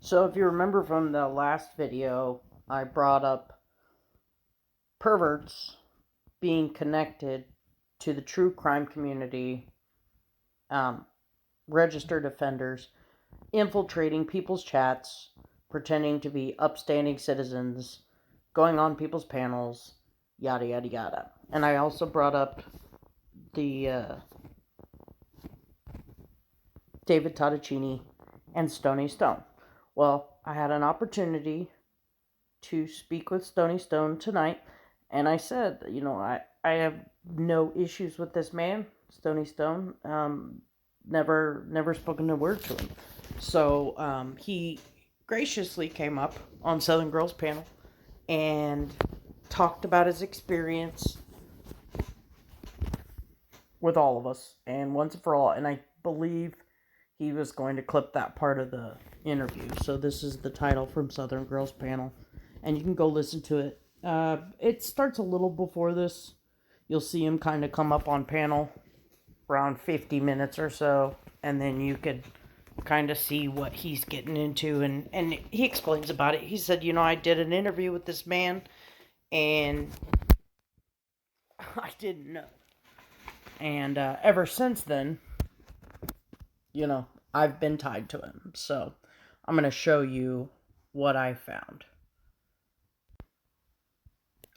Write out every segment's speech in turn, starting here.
So if you remember from the last video, I brought up perverts being connected to the true crime community, registered offenders, infiltrating people's chats, pretending to be upstanding citizens, going on people's panels, yada yada yada. And I also brought up the David Tottacini and Stony Stone. Well, I had an opportunity to speak with Stony Stone tonight, and I said, I have no issues with this man, Stony Stone. Never spoken a word to him. So he graciously came up on Southern Girls panel and talked about his experience with all of us and once and for all. And I believe he was going to clip that part of the interview. So this is the title from Southern Girls panel, and you can go listen to it. It starts a little before this. You'll see him kind of come up on panel around 50 minutes or so, and then you could kind of see what he's getting into, and he explains about it. He said, I did an interview with this man, and I didn't know. And ever since then, I've been tied to him. So I'm going to show you what I found.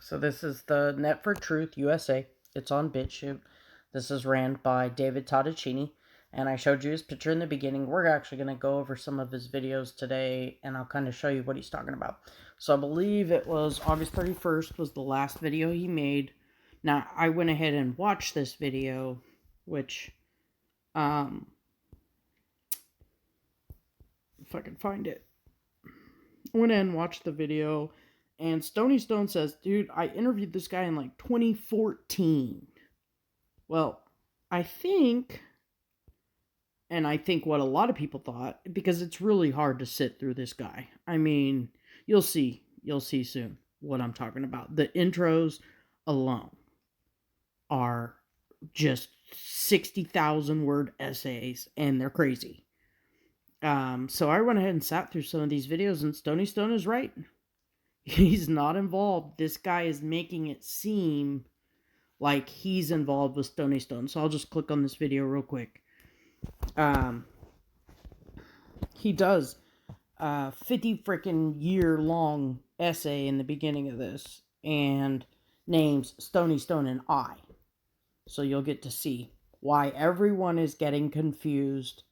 So this is the Net for Truth USA. It's on BitChute. This is ran by David Tottacini. And I showed you his picture in the beginning. We're actually going to go over some of his videos today, and I'll kind of show you what he's talking about. So I believe it was August 31st was the last video he made. Now, I went ahead and watched this video, which, if I can find it, I went ahead and watched the video, and Stony Stone says, dude, I interviewed this guy in like 2014. Well, I think what a lot of people thought, because it's really hard to sit through this guy. I mean, you'll see soon what I'm talking about. The intros alone are just 60,000 word essays, and they're crazy. So I went ahead and sat through some of these videos, and Stony Stone is right. He's not involved. This guy is making it seem like he's involved with Stony Stone. So I'll just click on this video real quick. He does 50 freaking year long essay in the beginning of this, and names Stony Stone and I. So you'll get to see why everyone is getting confused,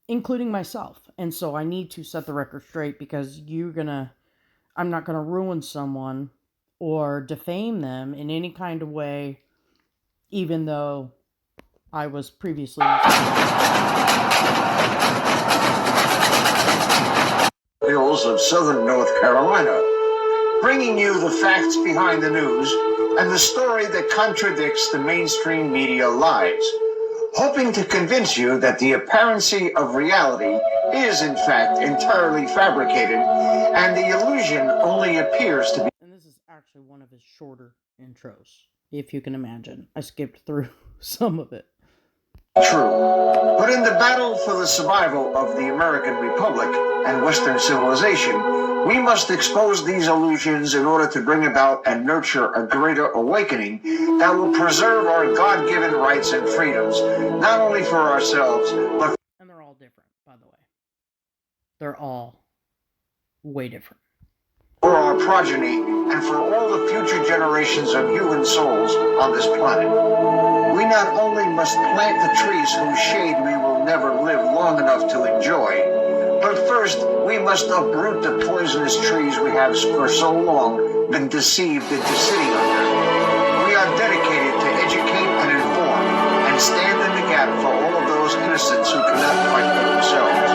including myself. And so I need to set the record straight, because I'm not gonna ruin someone or defame them in any kind of way, even though I was previously Hills of southern North Carolina, bringing you the facts behind the news and the story that contradicts the mainstream media lies, hoping to convince you that the apparency of reality is in fact entirely fabricated and the illusion only appears to be. And this is actually one of his shorter intros, if you can imagine. I skipped through some of it. True. But in the battle for the survival of the American Republic and Western civilization, we must expose these illusions in order to bring about and nurture a greater awakening that will preserve our God-given rights and freedoms, not only for ourselves, but... And they're all different, by the way. They're all way different. For our progeny and for all the future generations of human souls on this planet. We not only must plant the trees whose shade we will never live long enough to enjoy, but first we must uproot the poisonous trees we have for so long been deceived into sitting under. We are dedicated to educate and inform and stand in the gap for all of those innocents who cannot fight for themselves.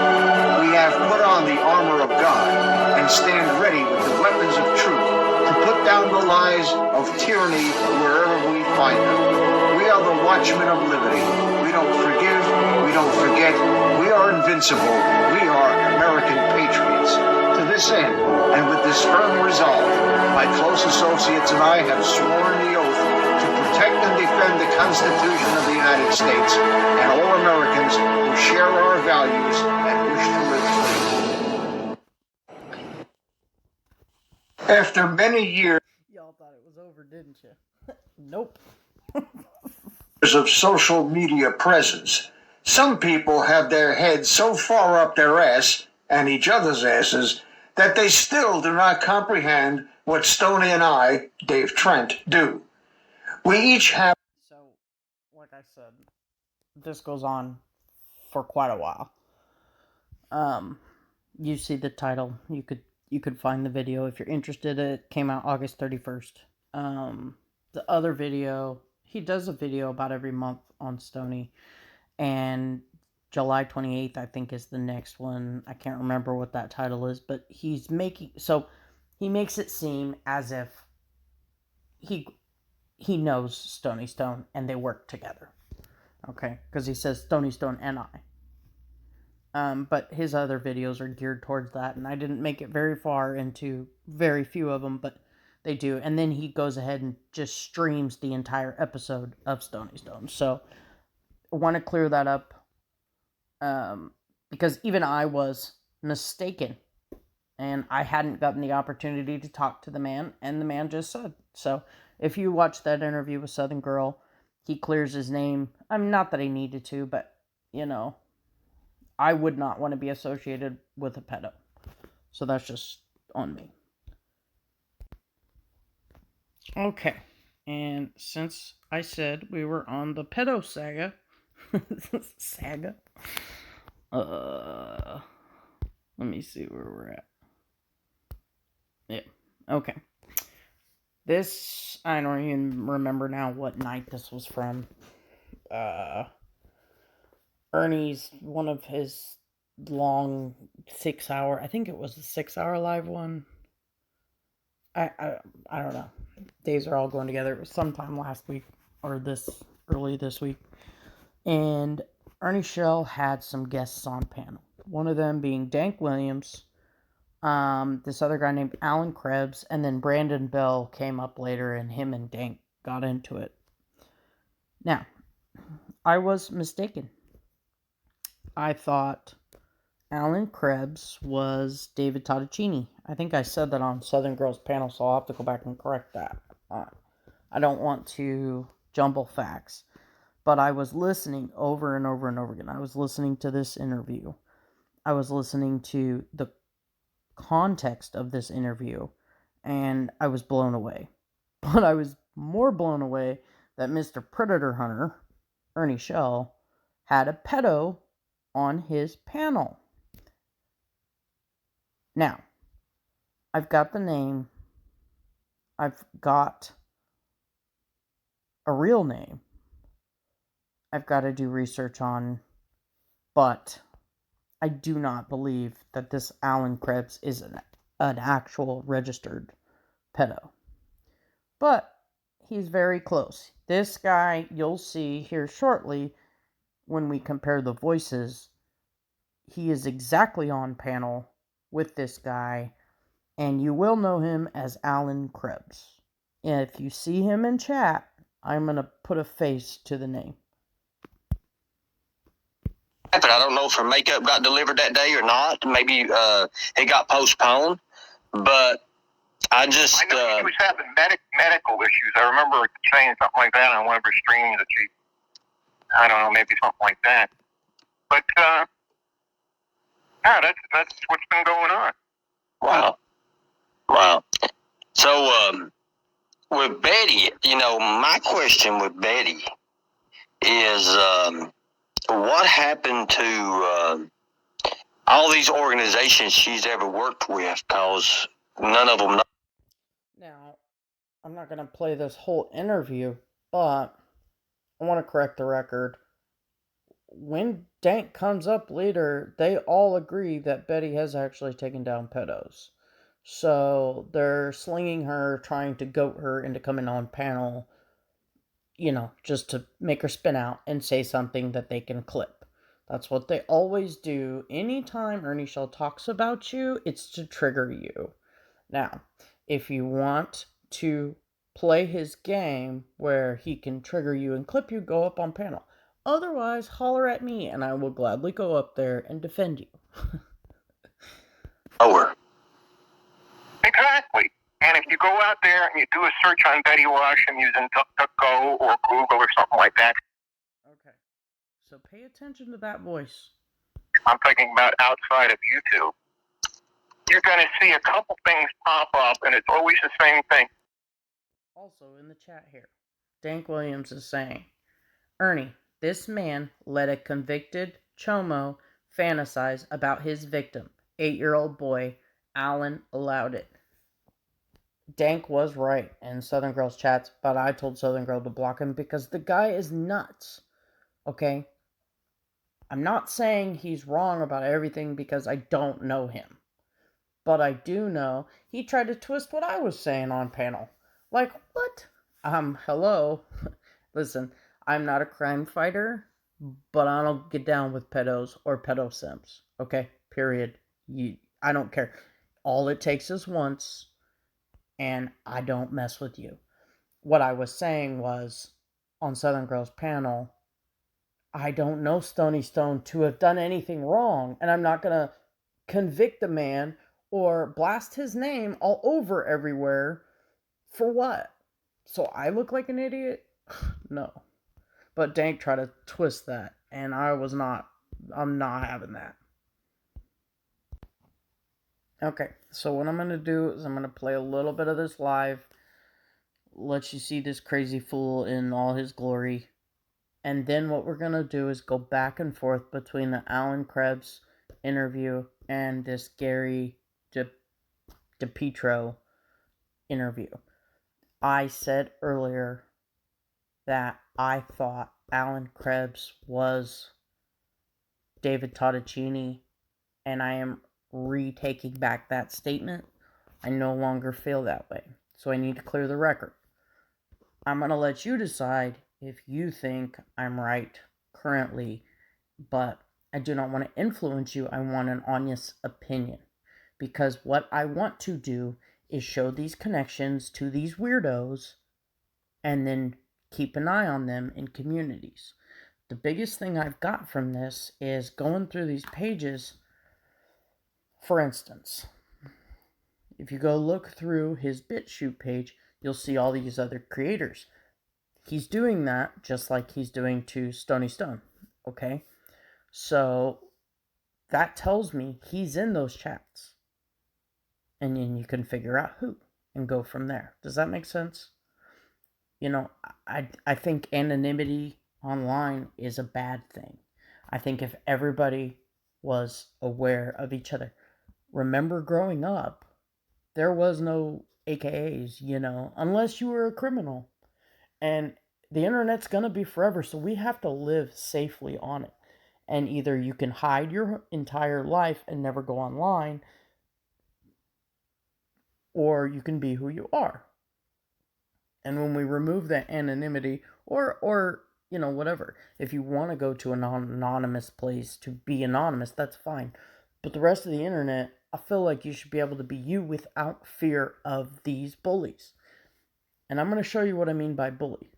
We have put on the armor of God and stand ready with the weapons of truth to put down the lies of tyranny wherever we find them. We are the watchmen of liberty. We don't forgive. We don't forget. We are invincible. We are American patriots. To this end, and with this firm resolve, my close associates and I have sworn the oath to protect and defend the Constitution of the United States and all Americans who share our values and wish to live free. After many years Y'all thought it was over, didn't you? Nope. of social media presence, some people have their heads so far up their ass and each other's asses that they still do not comprehend what Stoney and I, Dave Trent, do. We each have. So, like I said, this goes on for quite a while. You see the title. You could find the video if you're interested. It came out August 31st. The other video, he does a video about every month on Stoney, and July 28th, I think, is the next one. I can't remember what that title is, but he makes it seem as if he knows Stoney Stone and they work together. Okay, because he says Stoney Stone and I. But his other videos are geared towards that, and I didn't make it very far into very few of them, but they do. And then he goes ahead and just streams the entire episode of Stoney Stone. So I want to clear that up, because even I was mistaken, and I hadn't gotten the opportunity to talk to the man, and the man just said. So if you watch that interview with Southern Girl, he clears his name. Not that he needed to, but, I would not want to be associated with a pedo. So that's just on me. Okay. And since I said we were on the pedo saga, let me see where we're at. Yeah. Okay. This, I don't even remember now what night this was from. Ernie's, one of his long 6-hour, I think it was a 6-hour live one. I don't know. Days are all going together. It was sometime last week or early this week. And Ernie Shell had some guests on panel. One of them being Dank Williams, this other guy named Alan Krebs, and then Brandon Bell came up later, and him and Dank got into it. Now, I was mistaken. I thought Alan Krebs was David Tottacini. I think I said that on Southern Girls panel, so I'll have to go back and correct that. I don't want to jumble facts, but I was listening over and over and over again. I was listening to this interview. I was listening to the context of this interview, and I was blown away. But I was more blown away that Mr. Predator Hunter, Ernie Shell, had a pedo on his panel. Now, I've got the name. I've got a real name. I've got to do research on, but I do not believe that this Alan Krebs is an actual registered pedo. But he's very close. This guy, you'll see here shortly, when we compare the voices, he is exactly on panel with this guy, and you will know him as Alan Krebs. And if you see him in chat, I'm going to put a face to the name. I don't know if her makeup got delivered that day or not. Maybe it got postponed, but I know she was having medical issues. I remember her saying something like that on one of her streams that she, I don't know, maybe something like that. But yeah, that's what's been going on. Wow. So with Betty, my question with Betty is what happened to all these organizations she's ever worked with? Because none of them know. Now, I'm not going to play this whole interview, but I want to correct the record. When Dank comes up later, they all agree that Betty has actually taken down pedos. So they're slinging her, trying to goat her into coming on panel, just to make her spin out and say something that they can clip. That's what they always do. Anytime Ernie Shell talks about you, it's to trigger you. Now, if you want to play his game where he can trigger you and clip you, go up on panel. Otherwise, holler at me and I will gladly go up there and defend you. Exactly. And if you go out there and you do a search on Betty Washington using DuckDuckGo or Google or something like that. Okay. So pay attention to that voice. I'm talking about outside of YouTube. You're going to see a couple things pop up, and it's always the same thing. Also in the chat here, Dank Williams is saying, Ernie, this man let a convicted chomo fantasize about his victim, 8-year-old boy. Alan allowed it. Dank was right in Southern Girl's chats, but I told Southern Girl to block him because the guy is nuts. Okay? I'm not saying he's wrong about everything because I don't know him. But I do know he tried to twist what I was saying on panel. Like, what? Hello? Listen, I'm not a crime fighter, but I don't get down with pedos or pedo simps. Okay? Period. I don't care. All it takes is once, and I don't mess with you. What I was saying was, on Southern Girl's panel, I don't know Stony Stone to have done anything wrong, and I'm not going to convict the man or blast his name all over everywhere for what? So I look like an idiot? No. But Dank tried to twist that, and I'm not having that. Okay, so what I'm going to do is I'm going to play a little bit of this live, let you see this crazy fool in all his glory, and then what we're going to do is go back and forth between the Alan Krebs interview and this Gary DePietro interview. I said earlier that I thought Alan Krebs was David Tottacini, and I am retaking back that statement. I no longer feel that way, so I need to clear the record. I'm going to let you decide if you think I'm right currently, but I do not want to influence you. I want an honest opinion, because what I want to do is show these connections to these weirdos and then keep an eye on them in communities. The biggest thing I've got from this is going through these pages. For instance, if you go look through his BitChute page, you'll see all these other creators. He's doing that just like he's doing to Stony Stone, okay? So that tells me he's in those chats. And then you can figure out who and go from there. Does that make sense? You know, I think anonymity online is a bad thing. I think if everybody was aware of each other. Remember growing up, there was no AKAs, you know, unless you were a criminal. And the internet's going to be forever, so we have to live safely on it. And either you can hide your entire life and never go online, or you can be who you are. And when we remove that anonymity, or you know, whatever, if you want to go to an anonymous place to be anonymous, that's fine. But the rest of the internet, I feel like you should be able to be you without fear of these bullies. And I'm going to show you what I mean by bully.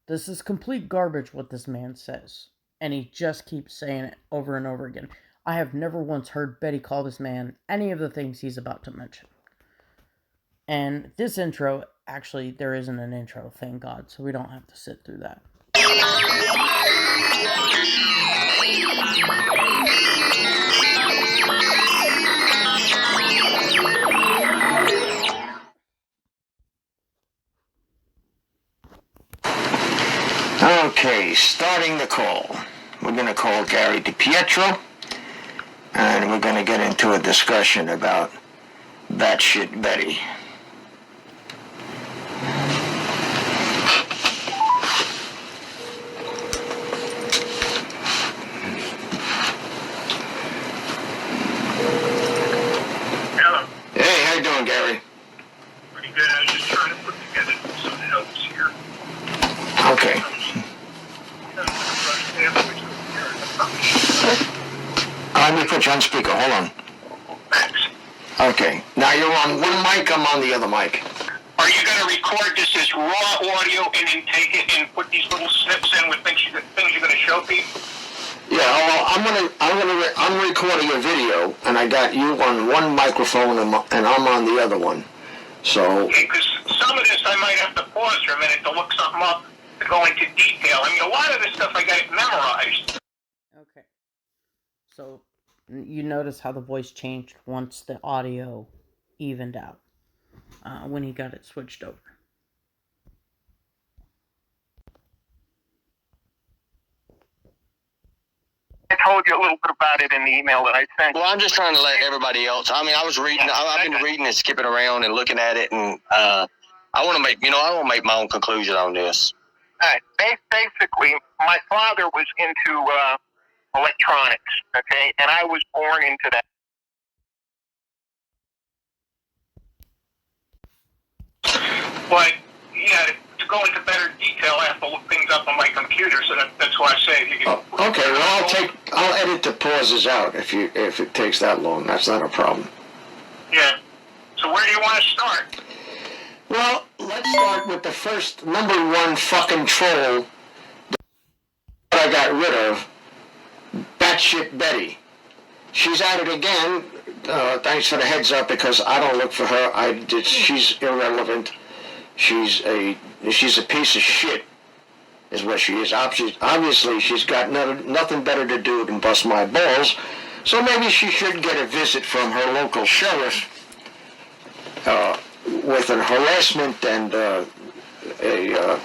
This is complete garbage what this man says. And he just keeps saying it over and over again. I have never once heard Betty call this man any of the things he's about to mention. And this intro, actually, there isn't an intro, thank God, so we don't have to sit through that. Okay, starting the call. We're going to call Gary DePietro, and we're going to get into a discussion about batshit Betty. Hello. Hey, how you doing, Gary? Pretty good. I was just trying to put together some notes here. Okay. Let me put you on speaker. Hold on. Thanks. Okay. Now you're on one mic. I'm on the other mic. Are you going to record this as raw audio and then take it and put these little snips in with things you're going to show people? Yeah. Well, I'm recording a video, and I got you on one microphone, and I'm on the other one. So, Okay, because some of this I might have to pause for a minute to look something up to go into detail. I mean, a lot of this stuff I got it memorized. Okay. So you notice how the voice changed once the audio evened out when he got it switched over. I told you a little bit about it in the email that I sent. Well, I'm just trying to let everybody else. I mean, I was reading. I've been reading and skipping around and looking at it, and I want to make. I want to make my own conclusion on this. All right. Basically, my father was into electronics, okay, and I was born into that. But yeah, to go into better detail, I have to look things up on my computer, so that's why I say if you can. okay, well, I'll edit the pauses out if it takes that long. That's not a problem. Yeah. So where do you want to start? Well, let's start with the first number one fucking troll that I got rid of, Batshit Betty. She's at it again. Thanks for the heads up, because I don't look for her. She's irrelevant. She's a piece of shit, is what she is. Obviously, she's got nothing better to do than bust my balls. So maybe she should get a visit from her local sheriff with an harassment and a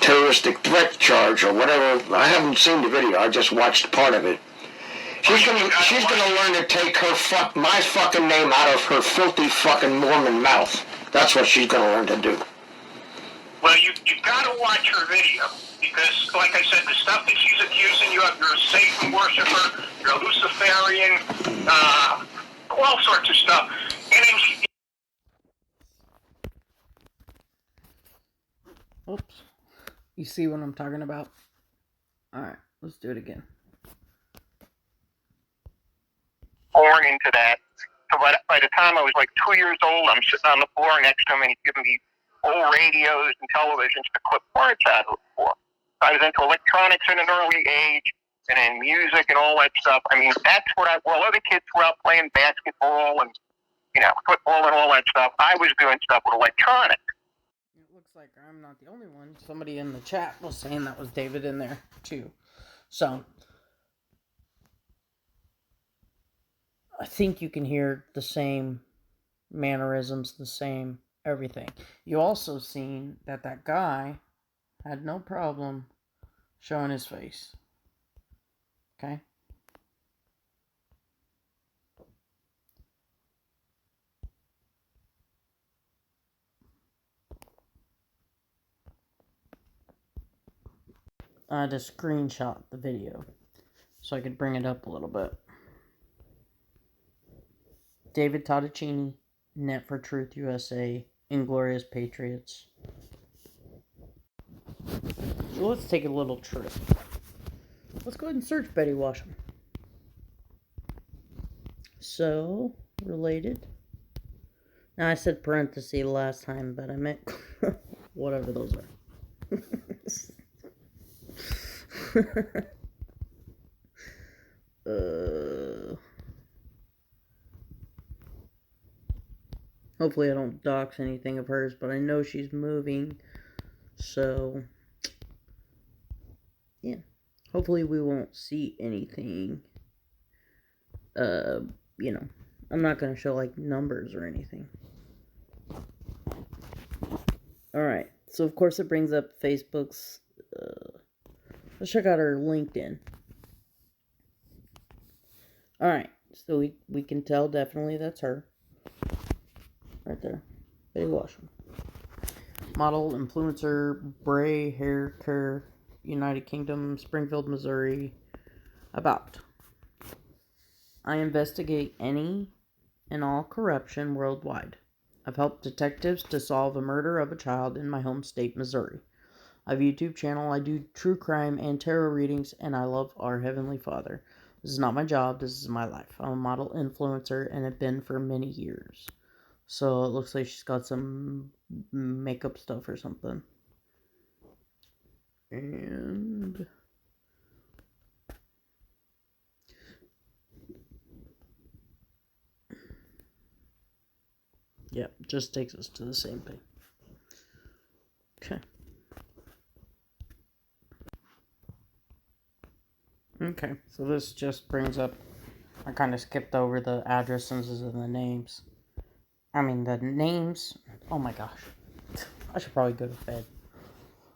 terroristic threat charge or whatever. I haven't seen the video. I just watched part of it. She's gonna learn to take my fucking name out of her filthy fucking Mormon mouth. That's what she's gonna learn to do. Well, you got to watch her video, because, like I said, the stuff that she's accusing you of, you're a Satan worshiper, you're a Luciferian, all sorts of stuff. And then Oops. You see what I'm talking about? Alright, let's do it again. born into that. So by the time I was like 2 years old, I'm sitting on the floor next to him, and he's giving me old radios and televisions to clip parts out of it for. I was into electronics at an early age, and then music and all that stuff. I mean, that's what while other kids were out playing basketball and, football and all that stuff, I was doing stuff with electronics. It looks like I'm not the only one. Somebody in the chat was saying that was David in there, too. So, I think you can hear the same mannerisms, the same everything. You also seen that guy had no problem showing his face. Okay? I had to screenshot the video so I could bring it up a little bit. David Tottacini, Net for Truth USA, Inglorious Patriots. So let's take a little trip. Let's go ahead and search Betty Washam. So, related. Now I said parenthesis last time, but I meant whatever those are. Hopefully I don't dox anything of hers, but I know she's moving, so yeah. Hopefully we won't see anything. I'm not gonna show like numbers or anything. Alright, so of course it brings up Facebook's, let's check out her LinkedIn. Alright, so we can tell definitely that's her. Right there. Betty Washam. Model, influencer, Bray Hair Care, United Kingdom, Springfield, Missouri. About. I investigate any and all corruption worldwide. I've helped detectives to solve a murder of a child in my home state, Missouri. I have a YouTube channel. I do true crime and tarot readings, and I love our Heavenly Father. This is not my job. This is my life. I'm a model influencer and have been for many years. So it looks like she's got some makeup stuff or something. And yeah, just takes us to the same thing. Okay, so this just brings up, I kind of skipped over the addresses and the names. I mean, the names, oh my gosh. I should probably go to bed.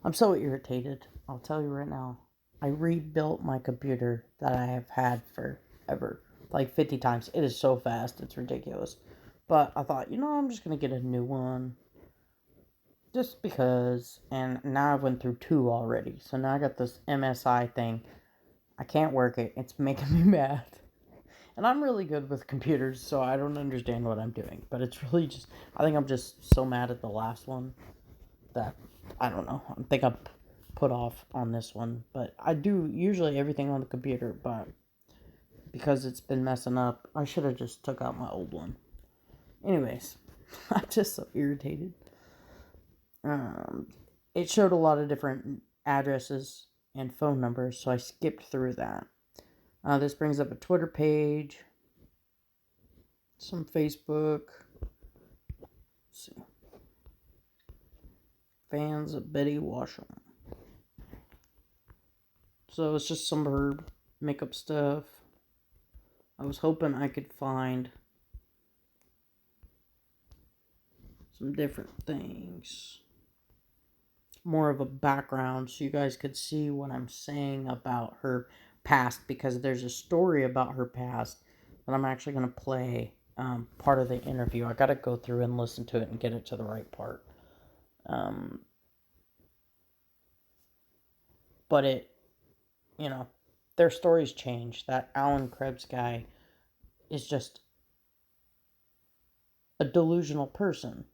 I'm so irritated. I'll tell you right now. I rebuilt my computer that I have had forever. Like 50 times. It is so fast. It's ridiculous. But I thought, I'm just going to get a new one. Just because. And now I went through 2 already. So now I got this MSI thing. I can't work it. It's making me mad. And I'm really good with computers, so I don't understand what I'm doing. But it's really just, I think I'm just so mad at the last one that, I don't know. I think I'm put off on this one. But I do usually everything on the computer, but because it's been messing up, I should have just took out my old one. Anyways, I'm just so irritated. It showed a lot of different addresses and phone numbers, so I skipped through that. This brings up a Twitter page, some Facebook. Let's see. Fans of Betty Washam. So it's just some of her makeup stuff. I was hoping I could find some different things. More of a background so you guys could see what I'm saying about her past, because there's a story about her past that I'm actually going to play part of the interview. I got to go through and listen to it and get it to the right part. But it, their stories change. That Alan Krebs guy is just a delusional person.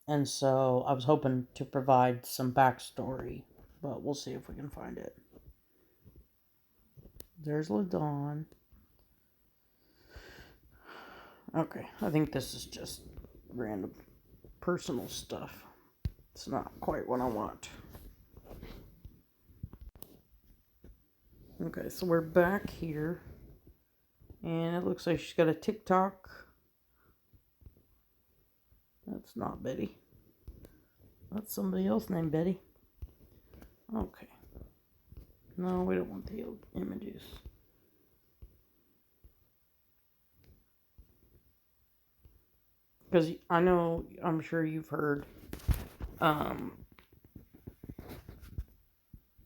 And so I was hoping to provide some backstory, but we'll see if we can find it. There's LaDawn. Okay, I think this is just random personal stuff. It's not quite what I want. Okay, so we're back here. And it looks like she's got a TikTok. That's not Betty. That's somebody else named Betty. Okay. No, we don't want the images. Because I know, I'm sure you've heard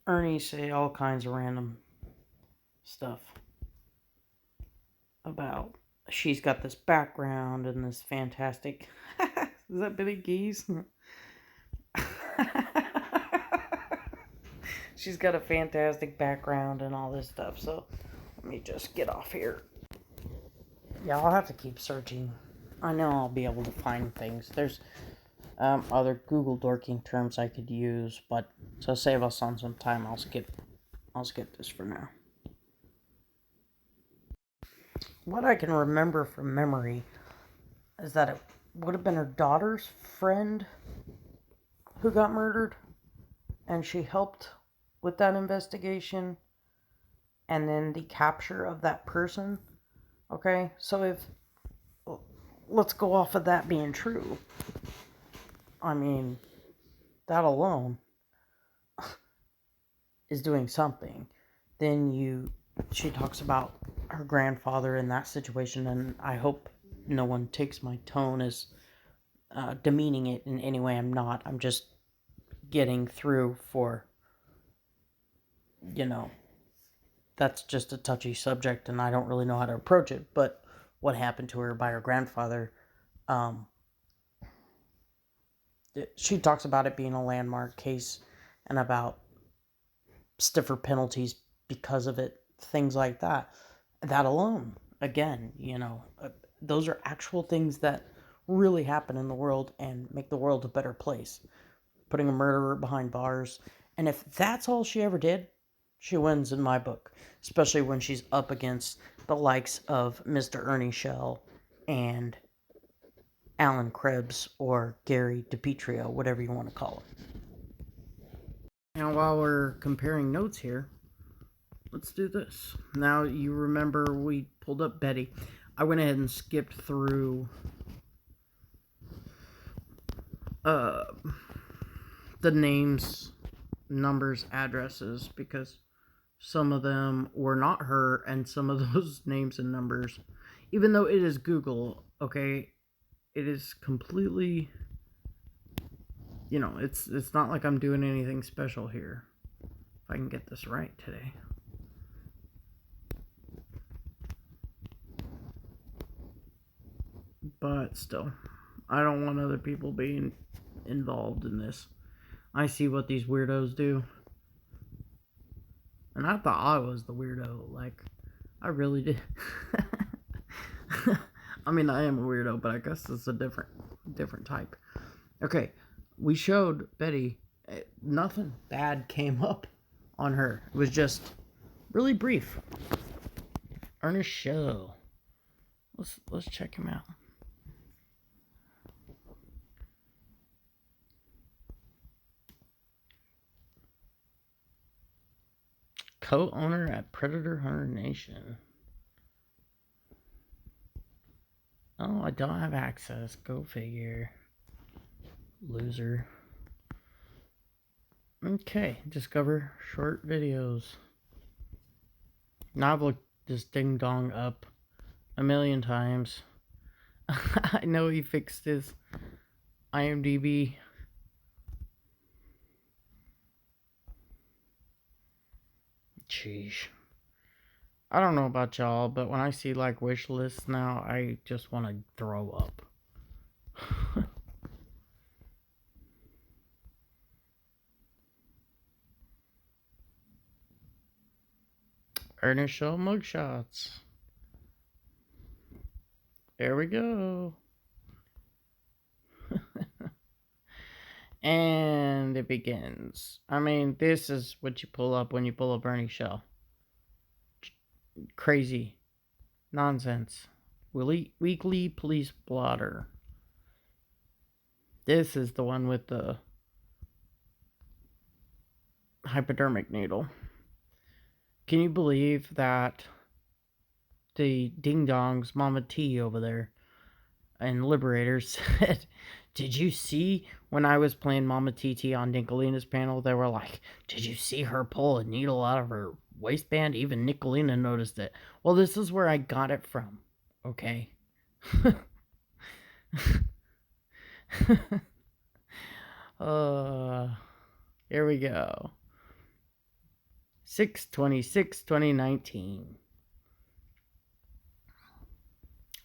Ernie say all kinds of random stuff about she's got this background and this fantastic... Is that Billy Geese? She's got a fantastic background and all this stuff, so let me just get off here. Yeah, I'll have to keep searching. I know I'll be able to find things. There's other Google dorking terms I could use, but to save us on some time, I'll skip this for now. What I can remember from memory is that it would have been her daughter's friend who got murdered, and she helped with that investigation and then the capture of that person. Okay, so let's go off of that being true. I mean, that alone is doing something. Then she talks about her grandfather in that situation, and I hope no one takes my tone as demeaning it in any way. I'm not. I'm just getting through for, that's just a touchy subject, and I don't really know how to approach it. But what happened to her by her grandfather, she talks about it being a landmark case and about stiffer penalties because of it, things like that. That alone, again, those are actual things that really happen in the world and make the world a better place. Putting a murderer behind bars. And if that's all she ever did, she wins in my book. Especially when she's up against the likes of Mr. Ernie Shell and Alan Krebs or Gary DiPietro, whatever you want to call it. Now, while we're comparing notes here, let's do this. Now, you remember we pulled up Betty. I went ahead and skipped through the the names, numbers, addresses, because some of them were not her, and some of those names and numbers, even though it is Google, okay, it is completely, it's not like I'm doing anything special here. If I can get this right today. But still, I don't want other people being involved in this. I see what these weirdos do. And I thought I was the weirdo. Like, I really did. I mean, I am a weirdo, but I guess it's a different type. Okay, we showed Betty. Nothing bad came up on her. It was just really brief. Ernest Show. Let's check him out. Co-owner at Predator Hunter Nation. Oh, I don't have access. Go figure. Loser. Okay, discover short videos. Now I've looked this ding dong up a million times. I know he fixed his IMDb. Sheesh. I don't know about y'all, but when I see like wish lists now, I just want to throw up. Ernie Show mugshots. There we go. And it begins. I mean, this is what you pull up when you pull up Ernie Show. Crazy. Nonsense. Weekly police blotter. This is the one with the hypodermic needle. Can you believe that the ding-dongs, Mama T over there, and Liberators said, did you see when I was playing Mama TT on Nicolina's panel? They were like, did you see her pull a needle out of her waistband? Even Nicolina noticed it. Well, this is where I got it from, okay? Here we go. 6/26/2019.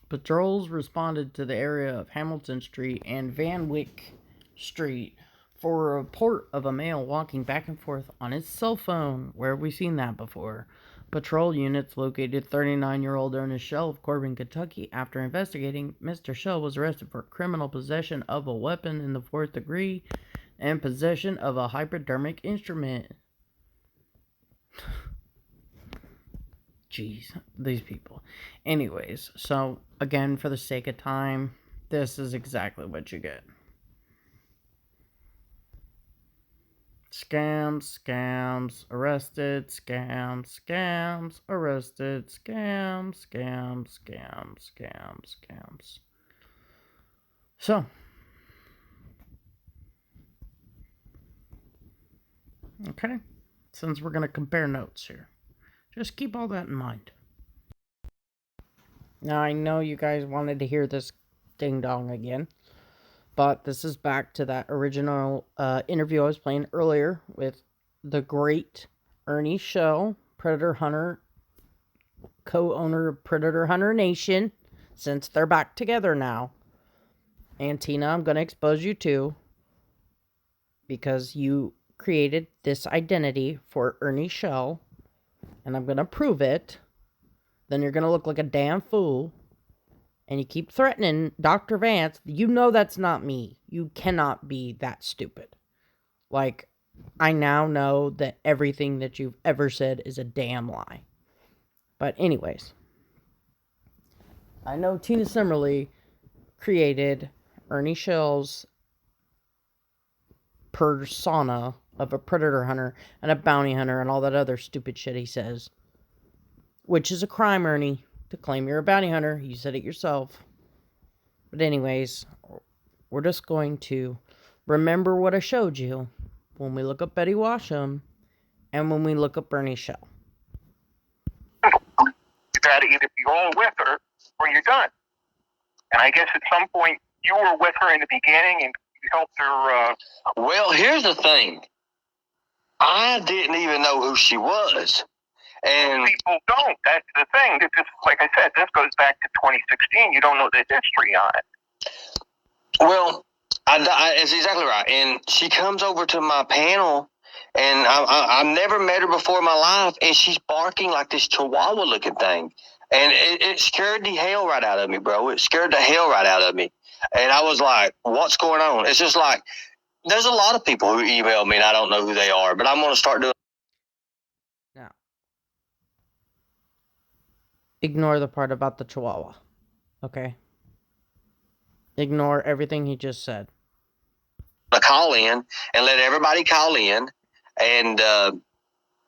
Patrols responded to the area of Hamilton Street and Van Wyck Street for a report of a male walking back and forth on his cell phone. Where have we seen that before? Patrol units located 39-year-old Ernest Shell of Corbin, Kentucky. After investigating, Mr. Shell was arrested for criminal possession of a weapon in the 4th degree and possession of a hypodermic instrument. Jeez, these people. Anyways, so again, for the sake of time, this is exactly what you get. Scams, arrested, scams, arrested, scams. So, okay, since we're going to compare notes here, just keep all that in mind. Now, I know you guys wanted to hear this ding-dong again, but this is back to that original interview I was playing earlier with the great Ernie Show, Predator Hunter, co-owner of Predator Hunter Nation, since they're back together now. And Tina, I'm going to expose you too, because you created this identity for Ernie Show, and I'm going to prove it. Then you're going to look like a damn fool. And you keep threatening Dr. Vance. You know that's not me. You cannot be that stupid. Like, I now know that everything that you've ever said is a damn lie. But anyways, I know Tina Summerly created Ernie Shell's persona of a predator hunter and a bounty hunter and all that other stupid shit he says. Which is a crime, Ernie, to claim you're a bounty hunter. You said it yourself. But anyways, we're just going to remember what I showed you when we look up Betty Washam and when we look up Ernie Shell. You got to either be all with her or you're done. And I guess at some point you were with her in the beginning and you helped her. Well, here's the thing. I didn't even know who she was. And people don't. That's the thing. This is, like I said, this goes back to 2016. You don't know the history on it. Well, it's exactly right. And she comes over to my panel, and I've never met her before in my life, and she's barking like this chihuahua-looking thing. And it scared the hell right out of me, bro. It scared the hell right out of me. And I was like, what's going on? It's just like, there's a lot of people who email me, and I don't know who they are, but I'm going to start doing. Now, ignore the part about the chihuahua, okay? Ignore everything he just said. A call in and let everybody call in and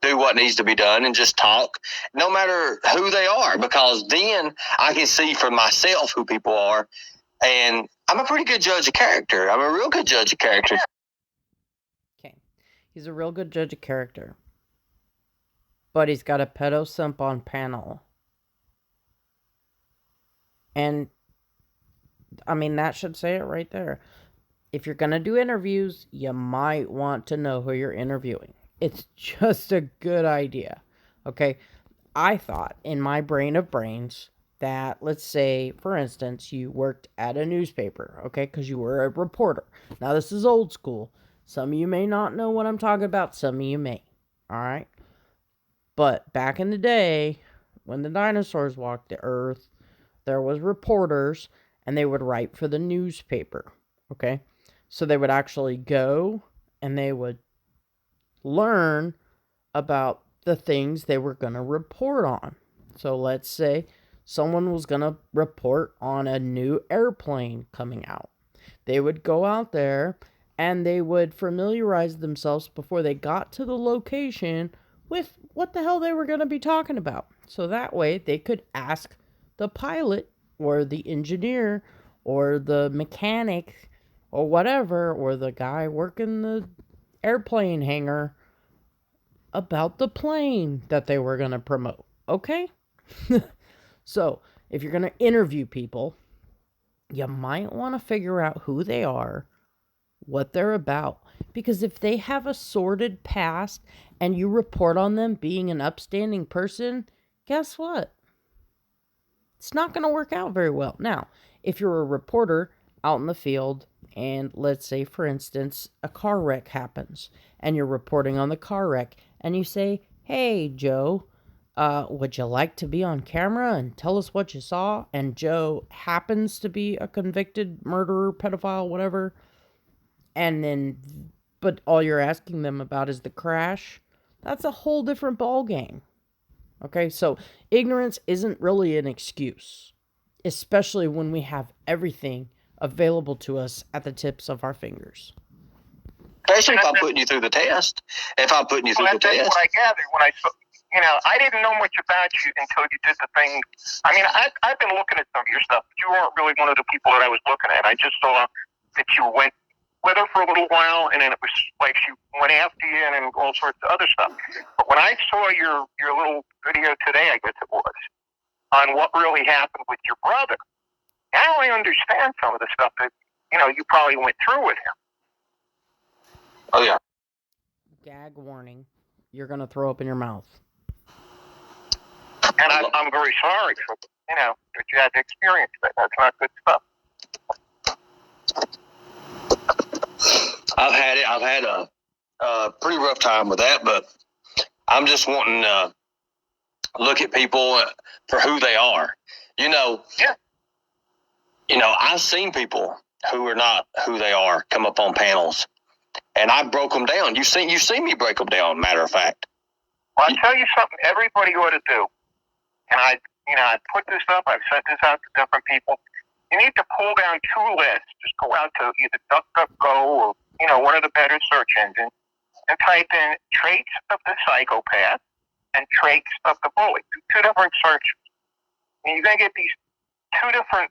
do what needs to be done and just talk, no matter who they are, because then I can see for myself who people are, and I'm a pretty good judge of character. I'm a real good judge of character. Okay, he's a real good judge of character, but he's got a pedo simp on panel. And, I mean, that should say it right there. If you're going to do interviews, you might want to know who you're interviewing. It's just a good idea, okay? I thought, in my brain of brains, that, let's say, for instance, you worked at a newspaper, okay? Because you were a reporter. Now, this is old school. Some of you may not know what I'm talking about. Some of you may, all right? But back in the day, when the dinosaurs walked the earth, there was reporters, and they would write for the newspaper, okay? So they would actually go, and they would learn about the things they were going to report on. So let's say someone was going to report on a new airplane coming out. They would go out there and they would familiarize themselves before they got to the location with what the hell they were going to be talking about. So that way they could ask the pilot or the engineer or the mechanic or whatever, or the guy working the airplane hangar about the plane that they were going to promote. Okay? So, if you're going to interview people, you might want to figure out who they are, what they're about. Because if they have a sordid past and you report on them being an upstanding person, guess what? It's not going to work out very well. Now, if you're a reporter out in the field, and let's say, for instance, a car wreck happens, and you're reporting on the car wreck, and you say, hey, Joe, would you like to be on camera and tell us what you saw? And Joe happens to be a convicted murderer, pedophile, whatever. And then, but all you're asking them about is the crash. That's a whole different ball game. Okay, so ignorance isn't really an excuse, especially when we have everything available to us at the tips of our fingers. Especially if I'm putting you through the test. If I'm putting you through the test. That's what I gathered when I didn't know much about you until you did the thing. I mean, I've been looking at some of your stuff, but you weren't really one of the people that I was looking at. I just saw that you went with her for a little while, and then it was like she went after you and all sorts of other stuff. But when I saw your little video today, I guess it was, on what really happened with your brother, now I understand some of the stuff that, you probably went through with him. Oh, yeah. Gag warning. You're going to throw up in your mouth. And I'm very sorry for, that you had to experience that. That's not good stuff. I've had a pretty rough time with that, but I'm just wanting to look at people for who they are. Yeah. I've seen people who are not who they are come up on panels, and I broke them down. You've seen me break them down, matter of fact. Well, I'll tell you something everybody ought to do, and I put this up, I've sent this out to different people. You need to pull down two lists. Just go out to either DuckDuckGo or, one of the better search engines, and type in traits of the psychopath and traits of the bully. Do two different searches. And you're going to get these two different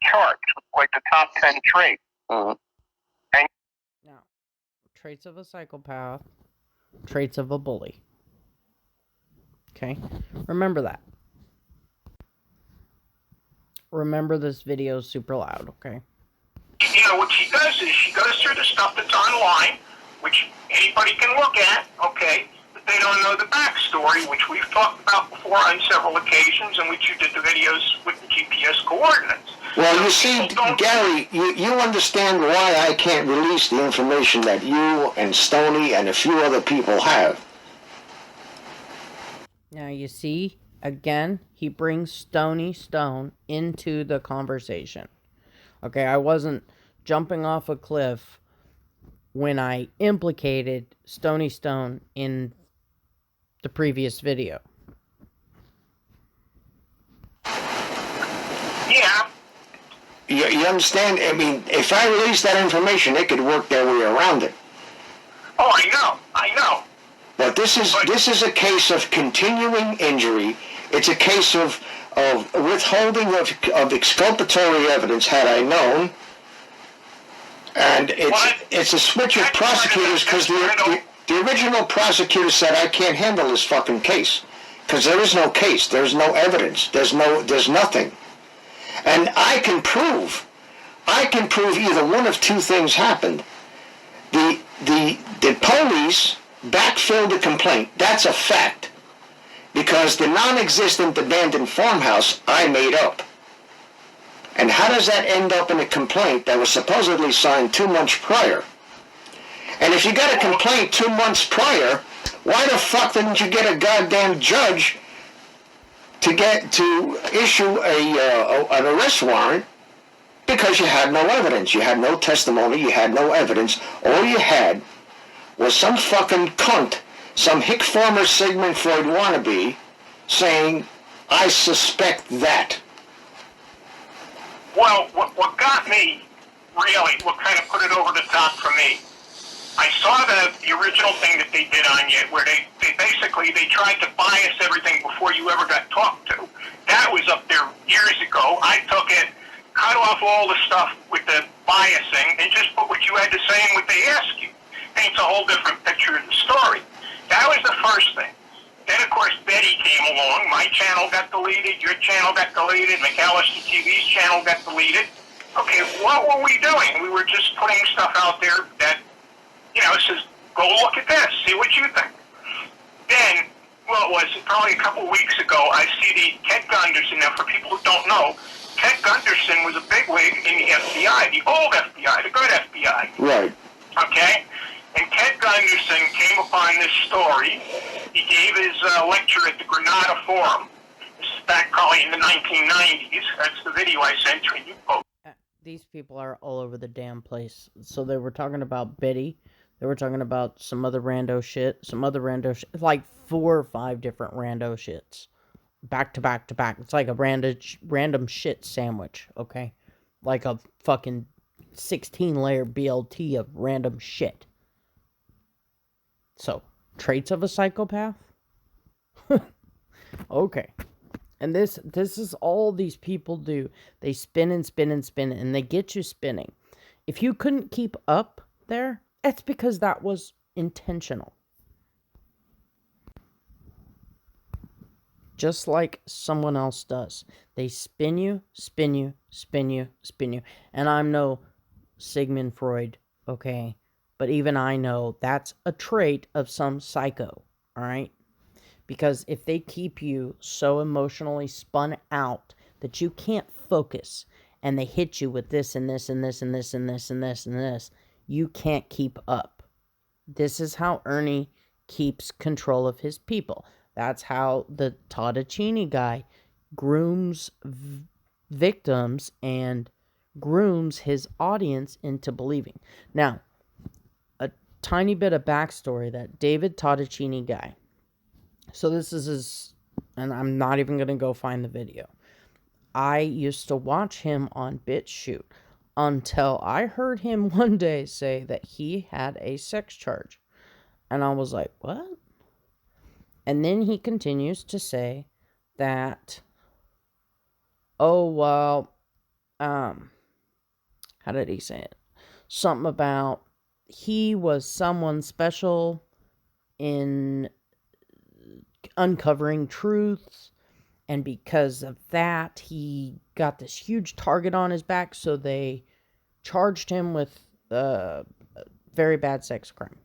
charts, like the top 10 traits. Mm-hmm. And now, traits of a psychopath, traits of a bully. Okay? Remember that. Remember this video is super loud, okay? What she does is she goes through the stuff that's online, which anybody can look at, okay? But they don't know the backstory, which we've talked about before on several occasions, in which you did the videos with the GPS coordinates. Well, you see, Gary, you understand why I can't release the information that you and Stoney and a few other people have. Now, you see, again, he brings Stony Stone into the conversation. Okay, I wasn't jumping off a cliff when I implicated Stony Stone in the previous video. Yeah. You understand? I mean, if I release that information, they could work their way around it. Oh, I know. But this is a case of continuing injury. It's a case of withholding of exculpatory evidence, had I known. And it's a switch of prosecutors, because the original prosecutor said, I can't handle this fucking case. Because there is no case. There's no evidence. There's nothing. And I can prove either one of two things happened. The police backfilled the complaint. That's a fact. Because the non-existent abandoned farmhouse I made up. And how does that end up in a complaint that was supposedly signed 2 months prior? And if you got a complaint 2 months prior, why the fuck didn't you get a goddamn judge to issue an arrest warrant? Because you had no evidence. You had no testimony. You had no evidence. All you had was some fucking cunt, some hick former Sigmund Freud wannabe, saying, I suspect that. Well, what got me, really, what kind of put it over the top for me, I saw the original thing that they did on you, where they basically tried to bias everything before you ever got talked to. That was up there years ago. I took it, cut off all the stuff with the biasing, and just put what you had to say and what they asked you. Paints a whole different picture of the story. That was the first thing. Then, of course, Betty came along. My channel got deleted. Your channel got deleted. McAllister TV's channel got deleted. Okay, what were we doing? We were just putting stuff out there that, says, go look at this. See what you think. Then, well, it was probably a couple weeks ago, I see the Ted Gunderson. Now, for people who don't know, Ted Gunderson was a bigwig in the FBI, the old FBI, the good FBI. Right. Okay? And Ted Gunderson came upon this story. He gave his lecture at the Granada Forum. This is back probably in the 1990s. That's the video I sent you, and you posted. These people are all over the damn place. So they were talking about Betty. They were talking about some other rando shit. Like 4 or 5 different rando shits. Back to back to back. It's like a random shit sandwich, okay? Like a fucking 16-layer BLT of random shit. So, traits of a psychopath? Okay. And this is all these people do. They spin and spin and spin, and they get you spinning. If you couldn't keep up there, it's because that was intentional. Just like someone else does. They spin you, spin you, spin you, spin you. And I'm no Sigmund Freud, okay? But even I know that's a trait of some psycho, alright? Because if they keep you so emotionally spun out that you can't focus, and they hit you with this and this and this and this and this and this and this, you can't keep up. This is how Ernie keeps control of his people. That's how the Toddachini guy grooms victims and grooms his audience into believing. Now, a tiny bit of backstory, that David Toddachini guy. So this is his, and I'm not even going to go find the video. I used to watch him on BitChute until I heard him one day say that he had a sex charge. And I was like, what? And then he continues to say that, oh, well, how did he say it? Something about he was someone special in uncovering truths, and because of that, he got this huge target on his back, so they charged him with very bad sex crime.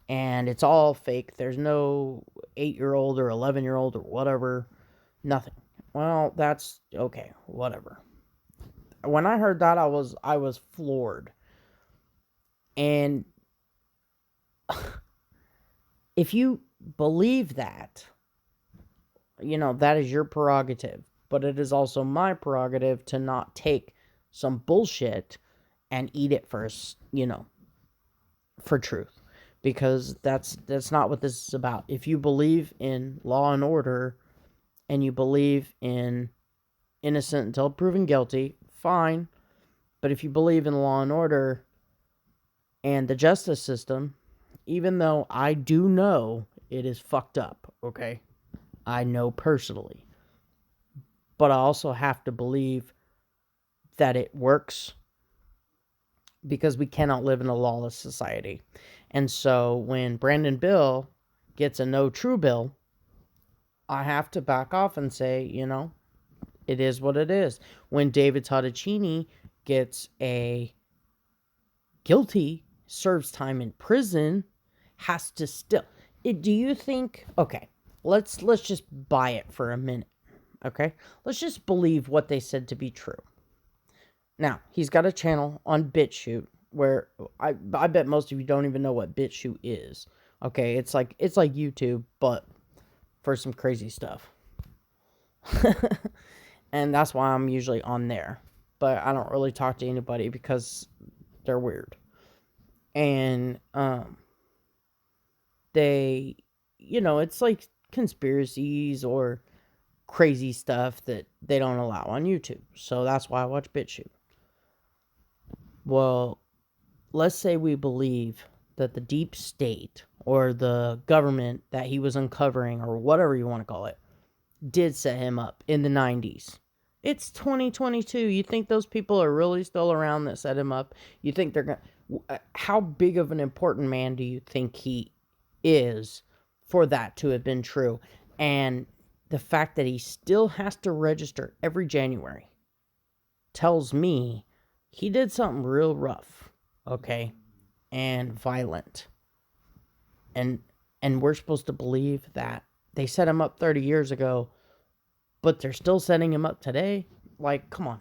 And it's all fake. There's no 8-year-old or 11-year-old or whatever. Nothing. Well, that's okay. Whatever. When I heard that, I was floored. And if you believe that, that is your prerogative. But it is also my prerogative to not take some bullshit and eat it first, for truth. Because that's not what this is about. If you believe in law and order and you believe in innocent until proven guilty, fine. But if you believe in law and order and the justice system, even though I do know it is fucked up, okay? I know personally. But I also have to believe that it works, because we cannot live in a lawless society. And so when Brandon Bill gets a no true bill, I have to back off and say, it is what it is. When David Tottacini gets a guilty, serves time in prison, has to still... do you think... Okay, let's just buy it for a minute, okay? Let's just believe what they said to be true. Now, he's got a channel on BitChute where I bet most of you don't even know what BitChute is. Okay, it's like YouTube, but for some crazy stuff. And that's why I'm usually on there. But I don't really talk to anybody because they're weird. And they, it's like conspiracies or crazy stuff that they don't allow on YouTube. So that's why I watch BitChute. Well, let's say we believe that the deep state or the government that he was uncovering, or whatever you want to call it, did set him up in the 90s. It's 2022. You think those people are really still around that set him up? You think they're going to... How big of an important man do you think he is for that to have been true? And the fact that he still has to register every January tells me he did something real rough, okay, and violent. And we're supposed to believe that they set him up 30 years ago, but they're still setting him up today? Like, come on.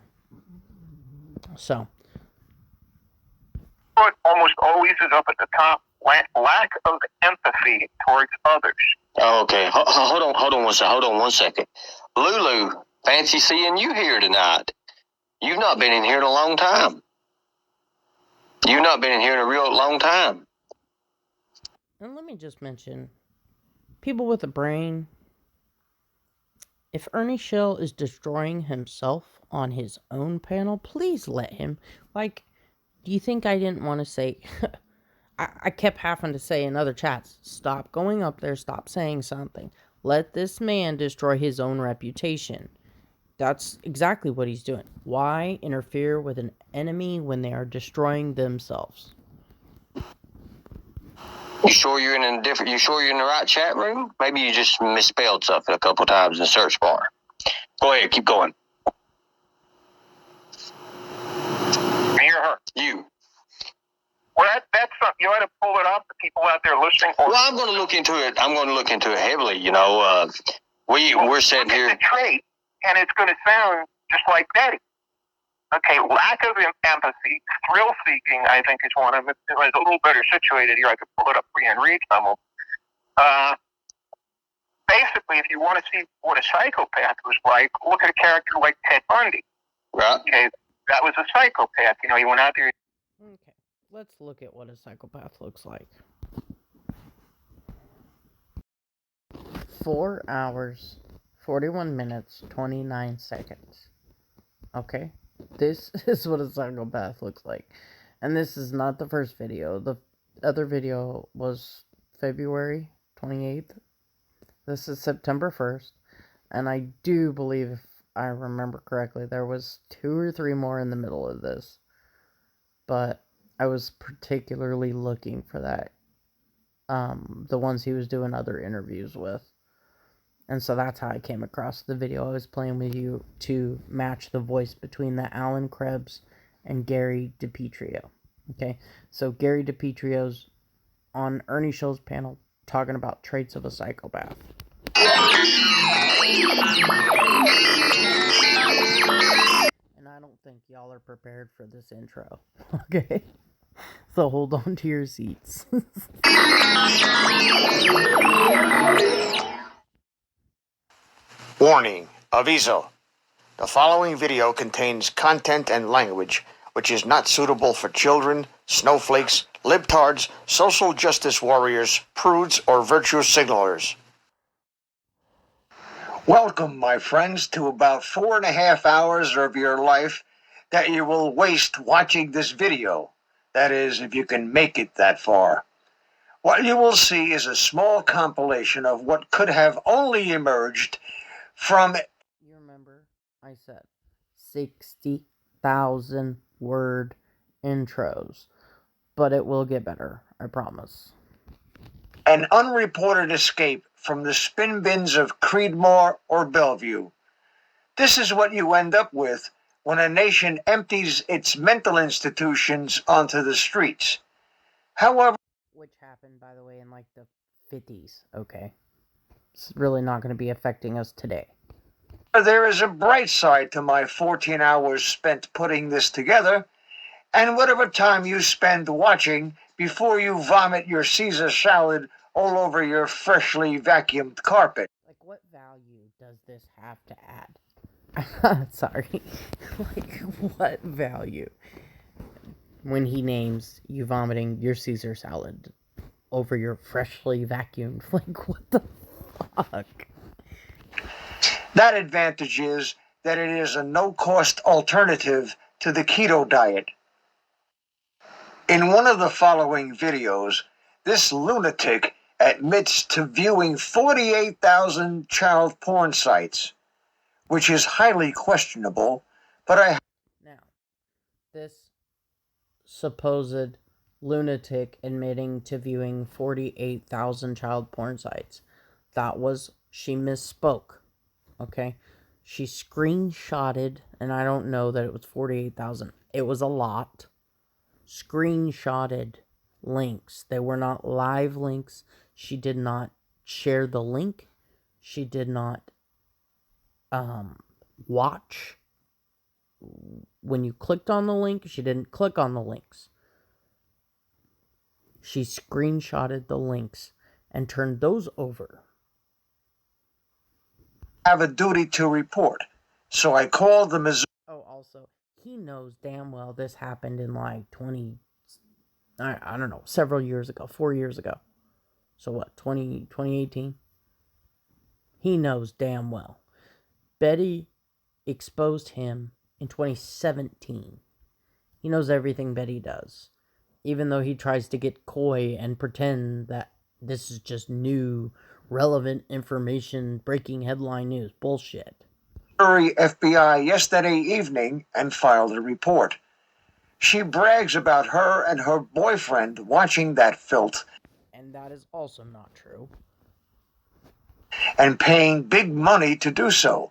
So. What almost always is up at the top: lack of empathy towards others. Oh, okay. Hold on one second. Lulu, fancy seeing you here tonight. You've not been in here in a long time. You've not been in here in a real long time. And let me just mention, people with a brain, if Ernie Shell is destroying himself on his own panel, please let him. Like, do you think I didn't want to say... I kept having to say in other chats, stop going up there, stop saying something. Let this man destroy his own reputation. That's exactly what he's doing. Why interfere with an enemy when they are destroying themselves? You sure you're in the right chat room? Maybe you just misspelled something a couple times in the search bar. Go ahead, keep going. Me or her? You. Well, that's something. You ought to pull it up. The people out there listening. Well, I'm going to look into it. I'm going to look into it heavily. We're sitting here. It's a trait, and it's going to sound just like Betty. Okay, lack of empathy, thrill seeking, I think, is one of them. If I was a little better situated here, I could pull it up for you and read some of them. Basically, if you want to see what a psychopath was like, look at a character like Ted Bundy. Right. Okay, that was a psychopath. He went out there. Okay, let's look at what a psychopath looks like. 4 hours, 41 minutes, 29 seconds. Okay? This is what a psychopath looks like. And this is not the first video. The other video was February 28th. This is September 1st. And I do believe, if I remember correctly, there was 2 or 3 more in the middle of this. But I was particularly looking for that. The ones he was doing other interviews with. And so that's how I came across the video I was playing with you to match the voice between the Alan Krebs and Gary DiPietro. Okay, so Gary DiPietro's on Ernie Show's panel talking about traits of a psychopath. And I don't think y'all are prepared for this intro. Okay? So hold on to your seats. Warning, aviso. The following video contains content and language which is not suitable for children, snowflakes, libtards, social justice warriors, prudes, or virtue signalers. Welcome, my friends, to about 4.5 hours of your life that you will waste watching this video. That is, if you can make it that far. What you will see is a small compilation of what could have only emerged from... You remember I said 60,000 word intros, but it will get better, I promise. An unreported escape from the spin bins of Creedmoor or Bellevue. This is what you end up with when a nation empties its mental institutions onto the streets. However, Which happened, by the way, in like the 50s, okay? It's really not going to be affecting us today. there is a bright side to my 14 hours spent putting this together, and whatever time you spend watching before you vomit your Caesar salad all over your freshly vacuumed carpet. Like, what value does this have to add? Sorry. Like, what value? When he names you vomiting your Caesar salad over your freshly vacuumed. Like, what the fuck? That advantage is that it is a no-cost alternative to the keto diet. In one of the following videos, this lunatic admits to viewing 48,000 child porn sites, which is highly questionable, but Now, this supposed lunatic admitting to viewing 48,000 child porn sites. She misspoke, okay? She screenshotted, and I don't know that it was 48,000. It was a lot. Screenshotted links. They were not live links. She did not share the link. She did not watch. When you clicked on the link, she didn't click on the links. She screenshotted the links and turned those over. have a duty to report. So I called the Missouri... Oh, also, he knows damn well this happened in like I don't know, several years ago, 4 years ago. So what, 2018? He knows damn well. Betty exposed him in 2017. He knows everything Betty does. Even though he tries to get coy and pretend that this is just new, relevant information, breaking headline news. Bullshit. FBI yesterday evening and filed a report. She brags about her and her boyfriend watching that filth. And that is also not true. And paying big money to do so.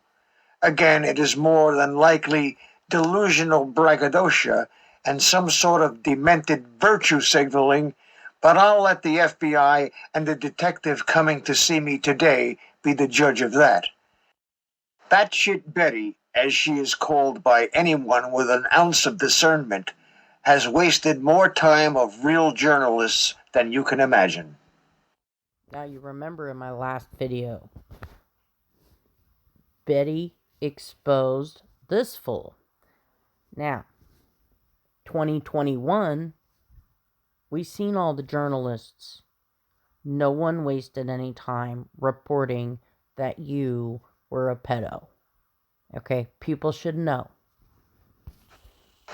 Again, it is more than likely delusional braggadocio and some sort of demented virtue signaling, but I'll let the FBI and the detective coming to see me today be the judge of that. Batshit Betty, as she is called by anyone with an ounce of discernment, has wasted more time of real journalists than you can imagine. Now, you remember in my last video, Betty exposed this fool. Now, 2021, we seen all the journalists. No one wasted any time reporting that you were a pedo. Okay, people should know.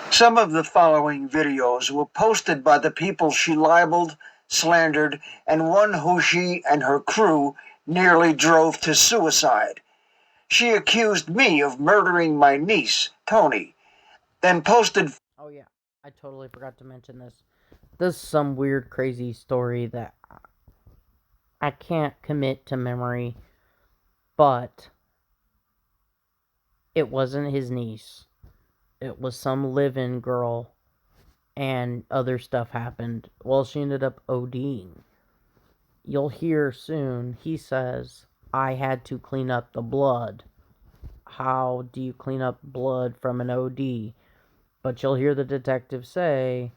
Some of the following videos were posted by the people she libeled, slandered, and one who she and her crew nearly drove to suicide. She accused me of murdering my niece, Tony, then posted... Oh yeah, I totally forgot to mention this. This is some weird, crazy story that I can't commit to memory, but it wasn't his niece. It was some live-in girl, and other stuff happened. Well, she ended up ODing. You'll hear soon, he says, I had to clean up the blood. How do you clean up blood from an OD? But you'll hear the detective say,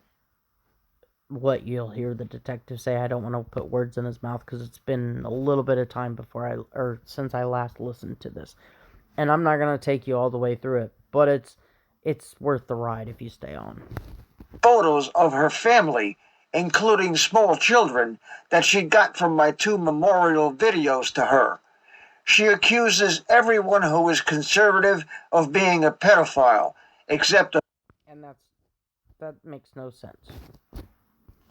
what you'll hear the detective say. I don't want to put words in his mouth because it's been a little bit of time since I last listened to this, and I'm not gonna take you all the way through it, but it's worth the ride if you stay on. Photos of her family, including small children, that she got from my 2 memorial videos to her. She accuses everyone who is conservative of being a pedophile, except, And that makes no sense.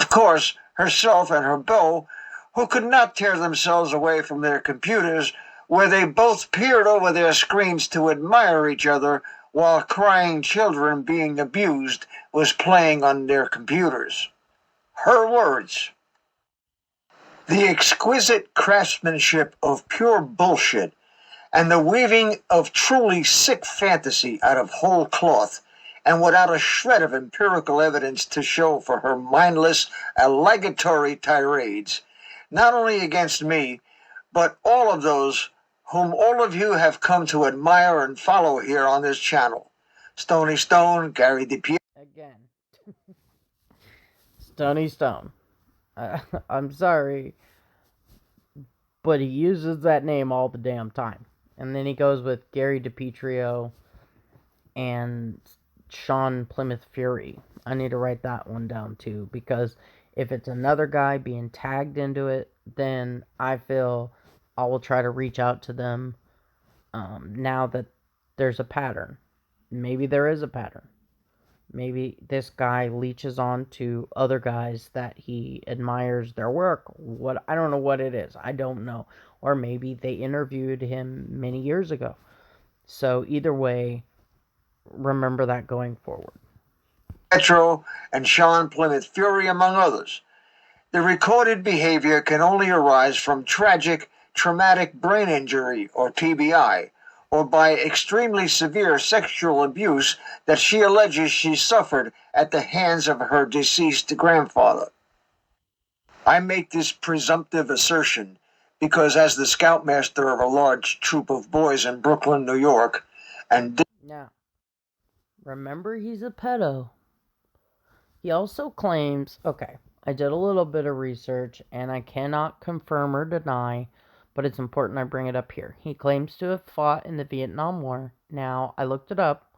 of course, herself and her beau, who could not tear themselves away from their computers, where they both peered over their screens to admire each other while crying children being abused was playing on their computers. Her words. The exquisite craftsmanship of pure bullshit and the weaving of truly sick fantasy out of whole cloth, and without a shred of empirical evidence to show for her mindless, allegatory tirades, not only against me, but all of those whom all of you have come to admire and follow here on this channel. Stony Stone, Gary DiPietro. Again, Stony Stone. I'm sorry, but he uses that name all the damn time. And then he goes with Gary DiPietro and Sean Plymouth Fury. I need to write that one down too, because if it's another guy being tagged into it, then I feel I will try to reach out to them now that there's a pattern. Maybe there is a pattern. Maybe this guy leeches on to other guys that he admires their work. What, I don't know what it is. I don't know. Or maybe they interviewed him many years ago. So either way, remember that going forward. And Sean Plymouth Fury, among others. The recorded behavior can only arise from traumatic brain injury, or TBI, or by extremely severe sexual abuse that she alleges she suffered at the hands of her deceased grandfather. I make this presumptive assertion because, as the scoutmaster of a large troop of boys in Brooklyn, New York, and Now, remember he's a pedo. He also claims, okay, I did a little bit of research and I cannot confirm or deny, but it's important I bring it up here. He claims to have fought in the Vietnam War. Now, I looked it up.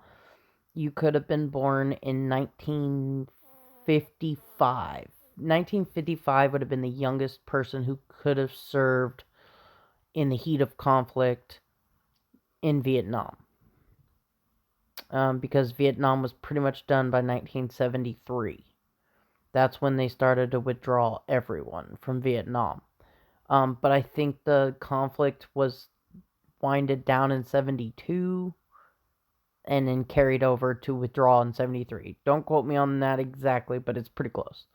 You could have been born in 1955. 1955 would have been the youngest person who could have served in the heat of conflict in Vietnam. Because Vietnam was pretty much done by 1973. That's when they started to withdraw everyone from Vietnam. But I think the conflict was winded down in 72 and then carried over to withdraw in 73. Don't quote me on that exactly, but it's pretty close.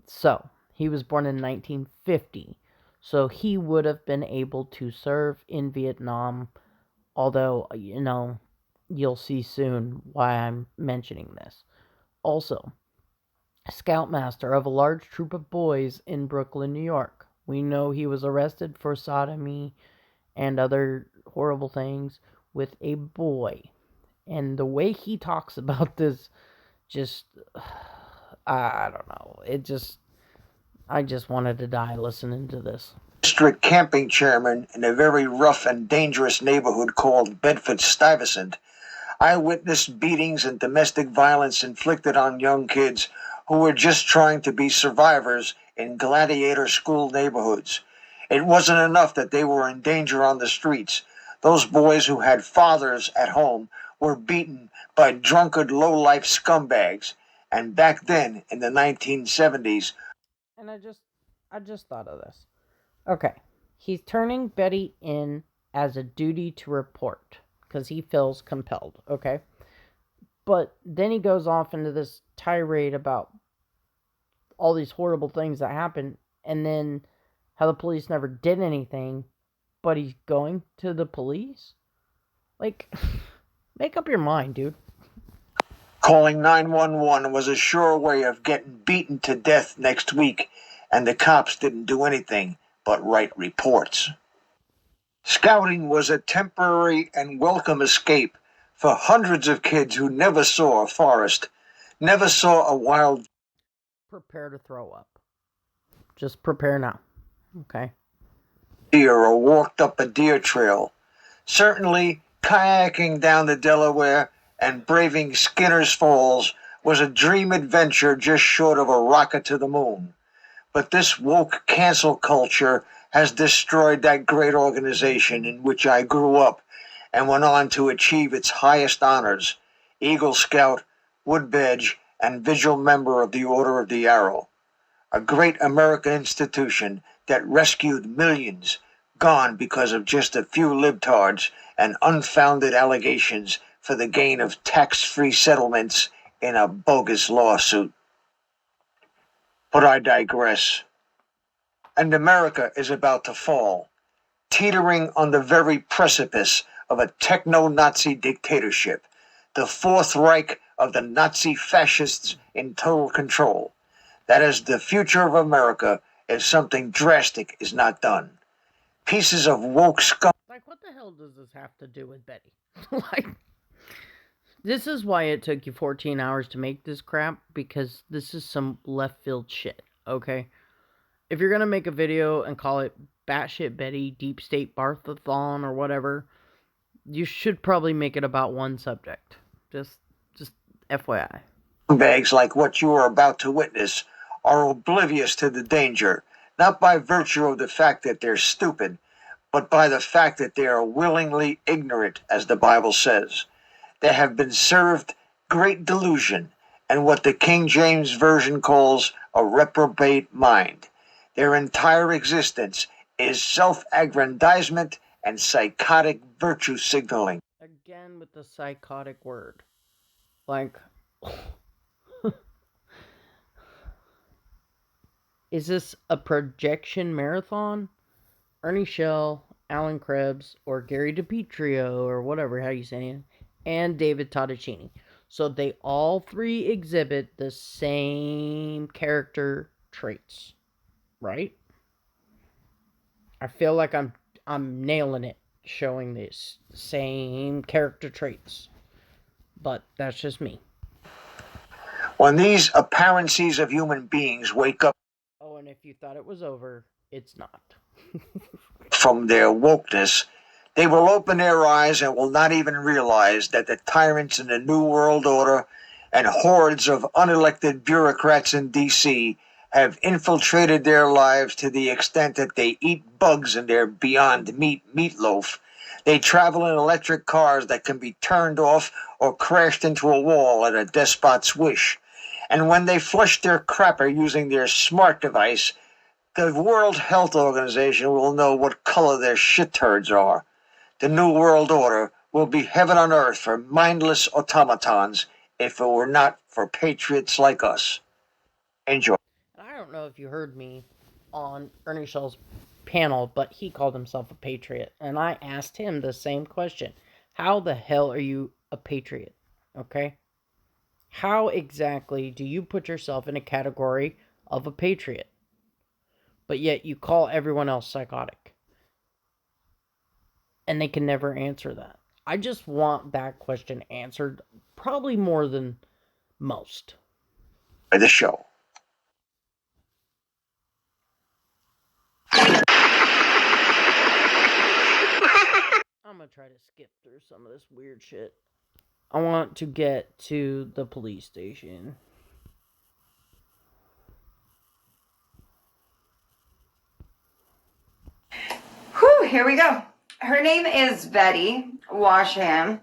So, he was born in 1950. So, he would have been able to serve in Vietnam, although, you'll see soon why I'm mentioning this. Also, scoutmaster of a large troop of boys in Brooklyn, New York. We know he was arrested for sodomy and other horrible things with a boy. And the way he talks about this, just, I don't know. I just wanted to die listening to this. District camping chairman in a very rough and dangerous neighborhood called Bedford-Stuyvesant, I witnessed beatings and domestic violence inflicted on young kids who were just trying to be survivors in gladiator school neighborhoods. It wasn't enough that they were in danger on the streets. Those boys who had fathers at home were beaten by drunkard, low-life scumbags. And back then, in the 1970s, And I just thought of this. Okay, he's turning Betty in as a duty to report because he feels compelled, okay? But then he goes off into this tirade about all these horrible things that happen, and then how the police never did anything, but he's going to the police? Like, make up your mind, dude. Calling 911 was a sure way of getting beaten to death next week, and the cops didn't do anything but write reports. Scouting was a temporary and welcome escape for hundreds of kids who never saw a forest, never saw a wild Prepare to throw up. Just prepare now. Okay? deer or walked up a deer trail. Certainly, kayaking down the Delaware and braving Skinner's Falls was a dream adventure just short of a rocket to the moon. But this woke cancel culture has destroyed that great organization in which I grew up and went on to achieve its highest honors: Eagle Scout, Wood Badge, and Vigil member of the Order of the Arrow. A great American institution that rescued millions, gone because of just a few libtards and unfounded allegations for the gain of tax-free settlements in a bogus lawsuit. But I digress. And America is about to fall, teetering on the very precipice of a techno-Nazi dictatorship, the Fourth Reich of the Nazi fascists in total control. That is the future of America if something drastic is not done. Pieces of woke scum. Like, what the hell does this have to do with Betty? Like, this is why it took you 14 hours to make this crap, because this is some left field shit, okay? If you're gonna make a video and call it Batshit Betty, Deep State Barthathon, or whatever, you should probably make it about one subject. Just FYI. Bags like what you are about to witness are oblivious to the danger, not by virtue of the fact that they're stupid, but by the fact that they are willingly ignorant, as the Bible says. They have been served great delusion and what the King James Version calls a reprobate mind. Their entire existence is self-aggrandizement and psychotic virtue signaling. Again with the psychotic word. Like, is this a projection marathon? Ernie Shell, Alan Krebs, or Gary DiPietro, or whatever, how you say it, and David Tottacini. So they all three exhibit the same character traits, right? I feel like I'm nailing it, showing these same character traits. But that's just me. When these apparencies of human beings wake up Oh, and if you thought it was over, it's not. from their wokeness, they will open their eyes and will not even realize that the tyrants in the New World Order and hordes of unelected bureaucrats in D.C. have infiltrated their lives to the extent that they eat bugs in their Beyond Meat meatloaf. They travel in electric cars that can be turned off or crashed into a wall at a despot's wish. And when they flush their crapper using their smart device, the World Health Organization will know what color their shit turds are. The New World Order will be heaven on earth for mindless automatons if it were not for patriots like us. Enjoy. I don't know if you heard me on Ernie Shell's panel, but he called himself a patriot. And I asked him the same question. How the hell are you a patriot? Okay? How exactly do you put yourself in a category of a patriot? But yet you call everyone else psychotic. And they can never answer that. I just want that question answered probably more than most. The show. I'm gonna try to skip through some of this weird shit. I want to get to the police station. Whew, here we go. Her name is Betty Washam.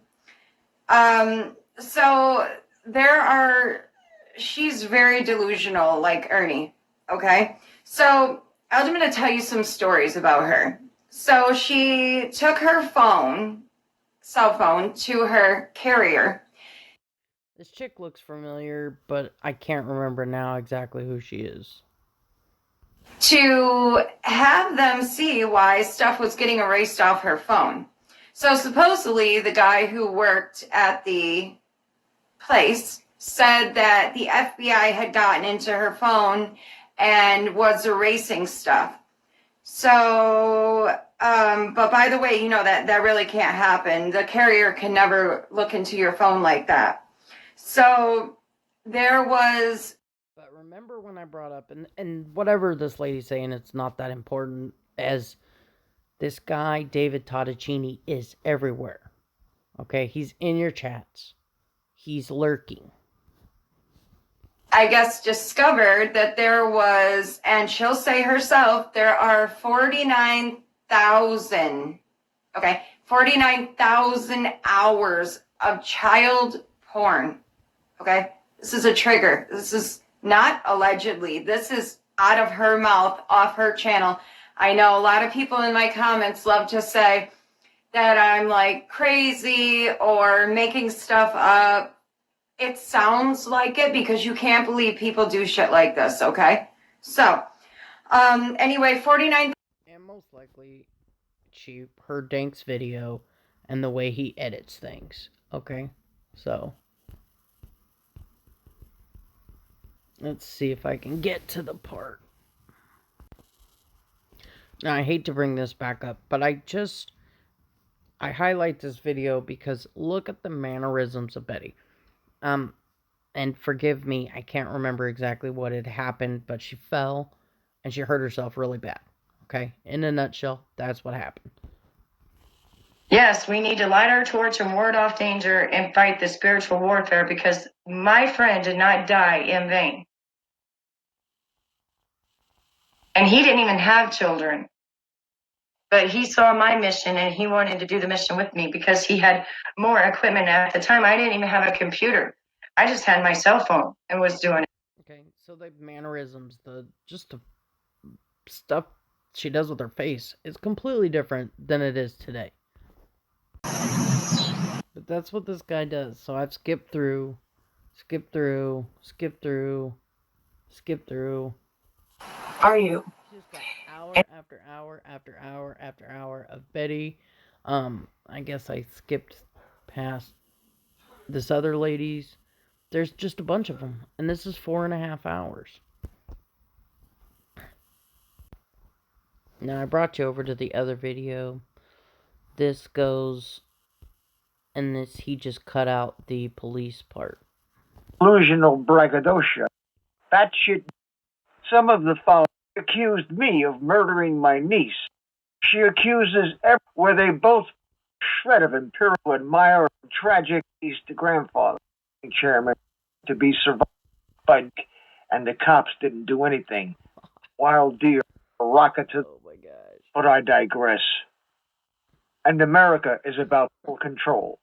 She's very delusional, like Ernie, okay? So I'm going to tell you some stories about her. So she took her cell phone, to her carrier. This chick looks familiar, but I can't remember now exactly who she is. To have them see why stuff was getting erased off her phone. So supposedly the guy who worked at the place said that the FBI had gotten into her phone and was erasing stuff. So, but by the way, that really can't happen. The carrier can never look into your phone like that. So there was. But remember when I brought up, and whatever this lady's saying, it's not that important, as this guy, David Tottacini, is everywhere. Okay? He's in your chats. He's lurking. I guess, discovered that there was, and she'll say herself, there are 49,000 hours of child porn. Okay? This is a trigger. This is not allegedly. This is out of her mouth, off her channel. I know a lot of people in my comments love to say that I'm like crazy or making stuff up. It sounds like it because you can't believe people do shit like this, okay? So, anyway, 49. And most likely, she heard Dank's video and the way he edits things, okay? So, let's see if I can get to the part. Now, I hate to bring this back up, but I highlight this video because look at the mannerisms of Betty. And forgive me, I can't remember exactly what had happened, but she fell and she hurt herself really bad. Okay? In a nutshell, that's what happened. Yes, we need to light our torch and ward off danger and fight the spiritual warfare because my friend did not die in vain. And he didn't even have children. But he saw my mission and he wanted to do the mission with me because he had more equipment. At the time, I didn't even have a computer. I just had my cell phone and was doing it. Okay, so the mannerisms, the stuff she does with her face is completely different than it is today. But that's what this guy does. So I've skipped through. Are you? Just got hour after hour after hour after hour of Betty. I guess I skipped past this other lady's. There's just a bunch of them, and this is 4.5 hours. Now I brought you over to the other video. This goes, and this he just cut out the police part. Delusional braggadocio. That shit. Some of the following accused me of murdering my niece. She accuses where they both shred of imperial admire a tragic east grandfather, chairman, to be survived by, and the cops didn't do anything. Wild deer, a rocket to. Oh my gosh. But I digress. And America is about full control.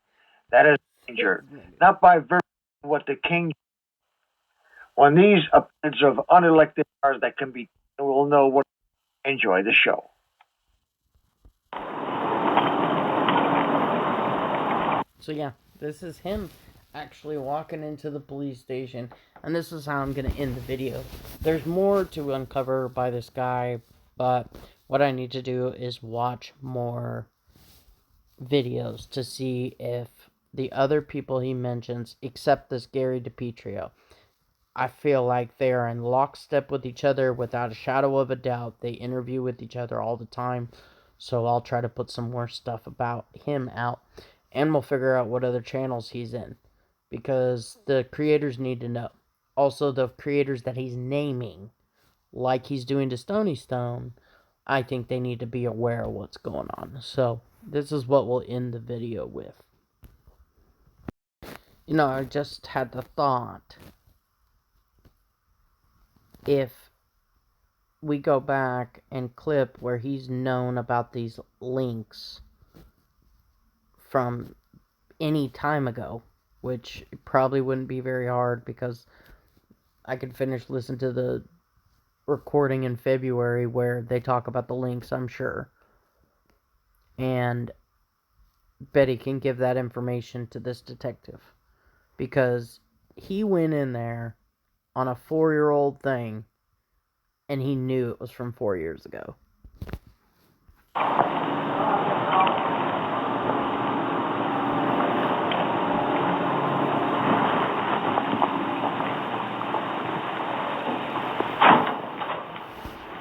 That is danger, not by virtue of what the king. When these opponents of unelected are that can be, will know what. Enjoy the show. So yeah, this is him actually walking into the police station, and this is how I'm going to end the video. There's more to uncover by this guy, but what I need to do is watch more videos to see if the other people he mentions, except this Gary DiPietro, I feel like they are in lockstep with each other without a shadow of a doubt. They interview with each other all the time, so I'll try to put some more stuff about him out. And we'll figure out what other channels he's in. Because the creators need to know. Also, the creators that he's naming, like he's doing to Stony Stone, I think they need to be aware of what's going on. So, this is what we'll end the video with. You know, I just had the thought. If we go back and clip where he's known about these links from any time ago, which probably wouldn't be very hard because I could finish listening to the recording in February where they talk about the links, I'm sure. And Betty can give that information to this detective. Because he went in there on a 4-year-old thing, and he knew it was from 4 years ago.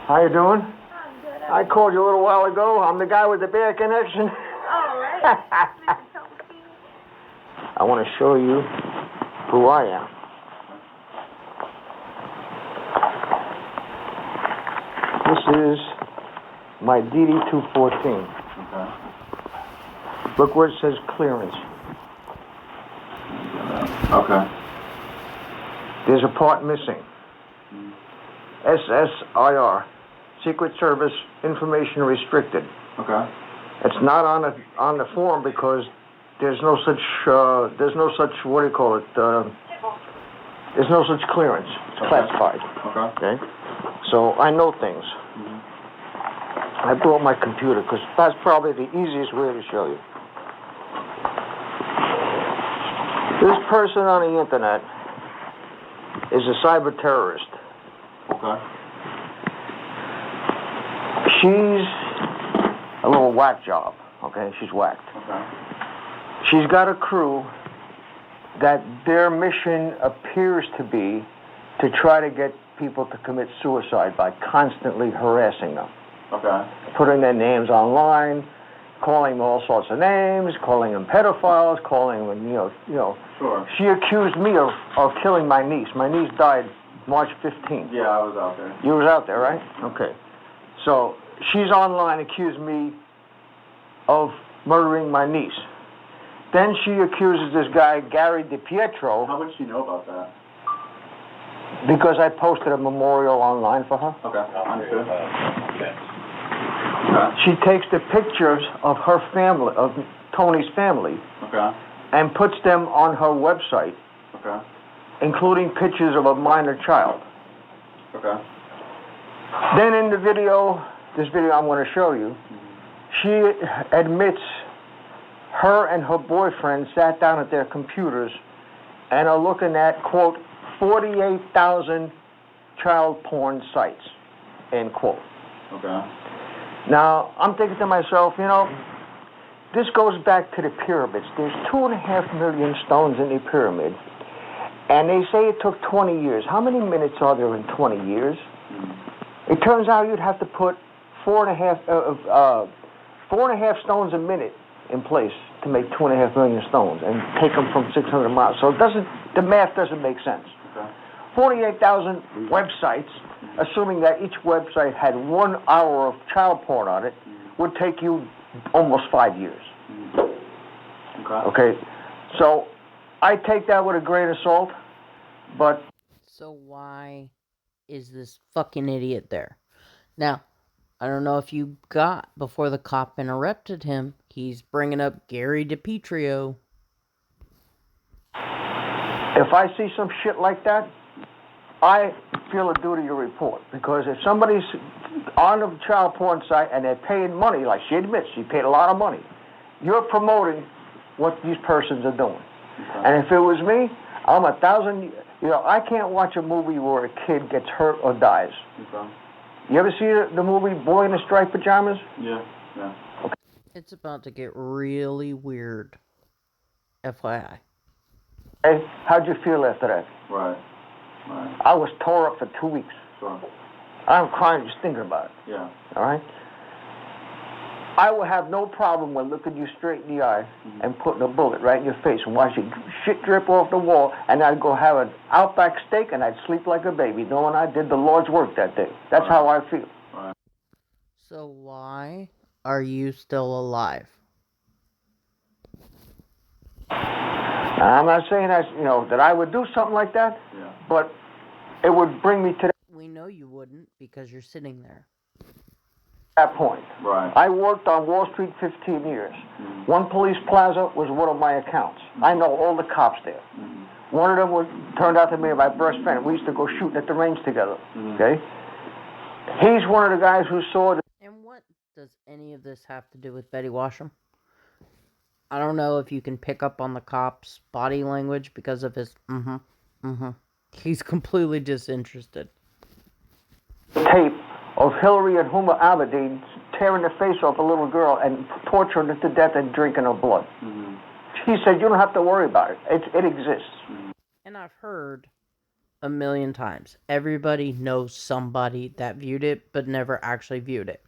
How you doing? I'm good. I called you a little while ago. I'm the guy with the bad connection. All right. I want to show you who I am. This is my DD-214. Okay. Look where it says clearance. Okay. There's a part missing. SSIR, Secret Service Information Restricted. Okay. It's not on the form because there's no such what do you call it? There's no such clearance. It's classified. Okay. Okay. So I know things. Mm-hmm. I brought my computer because that's probably the easiest way to show you. This person on the internet is a cyber terrorist. Okay. She's a little whack job, okay? She's whacked. Okay. She's got a crew that their mission appears to be to try to get people to commit suicide by constantly harassing them. Okay. Putting their names online, calling them all sorts of names, calling them pedophiles, calling them, you know. Sure. She accused me of killing my niece. My niece died March 15th. Yeah, I was out there. You was out there, right? Okay. So she's online, accused me of murdering my niece. Then she accuses this guy, Gary DiPietro, How much do you know about that? because I posted a memorial online for her. Okay. Understood. Okay. She takes the pictures of her family, of Tony's family, Okay. and puts them on her website, Okay. including pictures of a minor child. Okay. Then in the video, this video I'm going to show you, she admits her and her boyfriend sat down at their computers and are looking at, quote, 48,000 child porn sites, end quote. Okay. Now, I'm thinking to myself, you know, this goes back to the pyramids. There's 2.5 million stones in the pyramid, and they say it took 20 years. How many minutes are there in 20 years? It turns out you'd have to put 4.5 stones a minute in place to make 2.5 million stones and take them from 600 miles. So the math doesn't make sense. Okay. 48,000 websites, assuming that each website had 1 hour of child porn on it, would take you almost 5 years. Okay. Okay, so I take that with a grain of salt, but... So why is this fucking idiot there? Now, I don't know if you got, before the cop interrupted him, he's bringing up Gary DiPietro. If I see some shit like that, I feel a duty to report. Because if somebody's on a child porn site and they're paying money, like she admits, she paid a lot of money, you're promoting what these persons are doing. Okay. And if it was me, I'm 1,000... You know, I can't watch a movie where a kid gets hurt or dies. Okay. You ever see the movie Boy in the Striped Pajamas? Yeah. Yeah. Okay. It's about to get really weird. FYI. Hey, how'd you feel after that? Right. Right. I was tore up for 2 weeks. Sure. I'm crying just thinking about it. Yeah. All right? I will have no problem with looking you straight in the eye and putting a bullet right in your face and watching shit drip off the wall, and I'd go have an Outback steak and I'd sleep like a baby, knowing I did the Lord's work that day. That's how I feel. Right. So why are you still alive? I'm not saying that, you know, that I would do something like that, Yeah. but it would bring me to We know you wouldn't because you're sitting there. that point. Right. I worked on Wall Street 15 years. One Police Plaza was one of my accounts. I know all the cops there. One of them turned out to be my best friend. We used to go shooting at the range together. Okay? He's one of the guys who saw... And what does any of this have to do with Betty Washam? I don't know if you can pick up on the cop's body language because of his Mm-hmm. He's completely disinterested. Tape of Hillary and Huma Abedin tearing the face off a little girl and torturing her to death and drinking her blood. Mm-hmm. He said, you don't have to worry about it. It exists. And I've heard a million times, everybody knows somebody that viewed it, but never actually viewed it.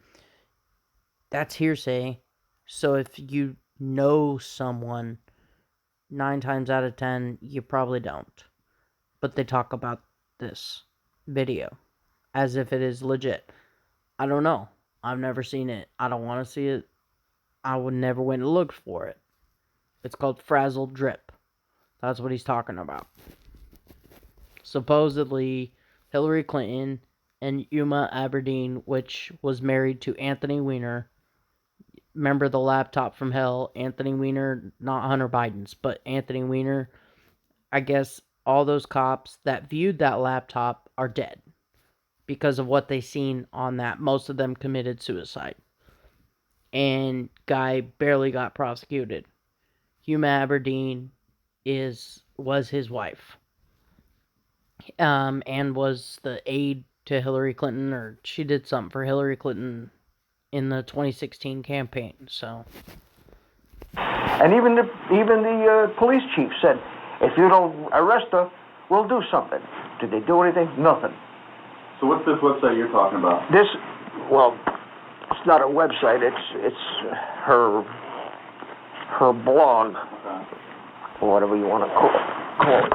That's hearsay. So if you know someone, 9 times out of 10, you probably don't. But they talk about this video as if it is legit. I don't know. I've never seen it. I don't want to see it. I would never went and looked for it. It's called Frazzled Drip. That's what he's talking about. Supposedly, Hillary Clinton and Uma Aberdeen, which was married to Anthony Weiner. Remember the laptop from hell? Anthony Weiner, not Hunter Biden's, but Anthony Weiner. I guess all those cops that viewed that laptop are dead because of what they seen on that. Most of them committed suicide. And guy barely got prosecuted. Huma Aberdeen was his wife. And was the aide to Hillary Clinton, or she did something for Hillary Clinton in the 2016 campaign. So, And even the police chief said, if you don't arrest her, we'll do something. Did they do anything? Nothing. So what's this website you're talking about? This, well, it's not a website. It's her blog, Okay. or whatever you want to call it.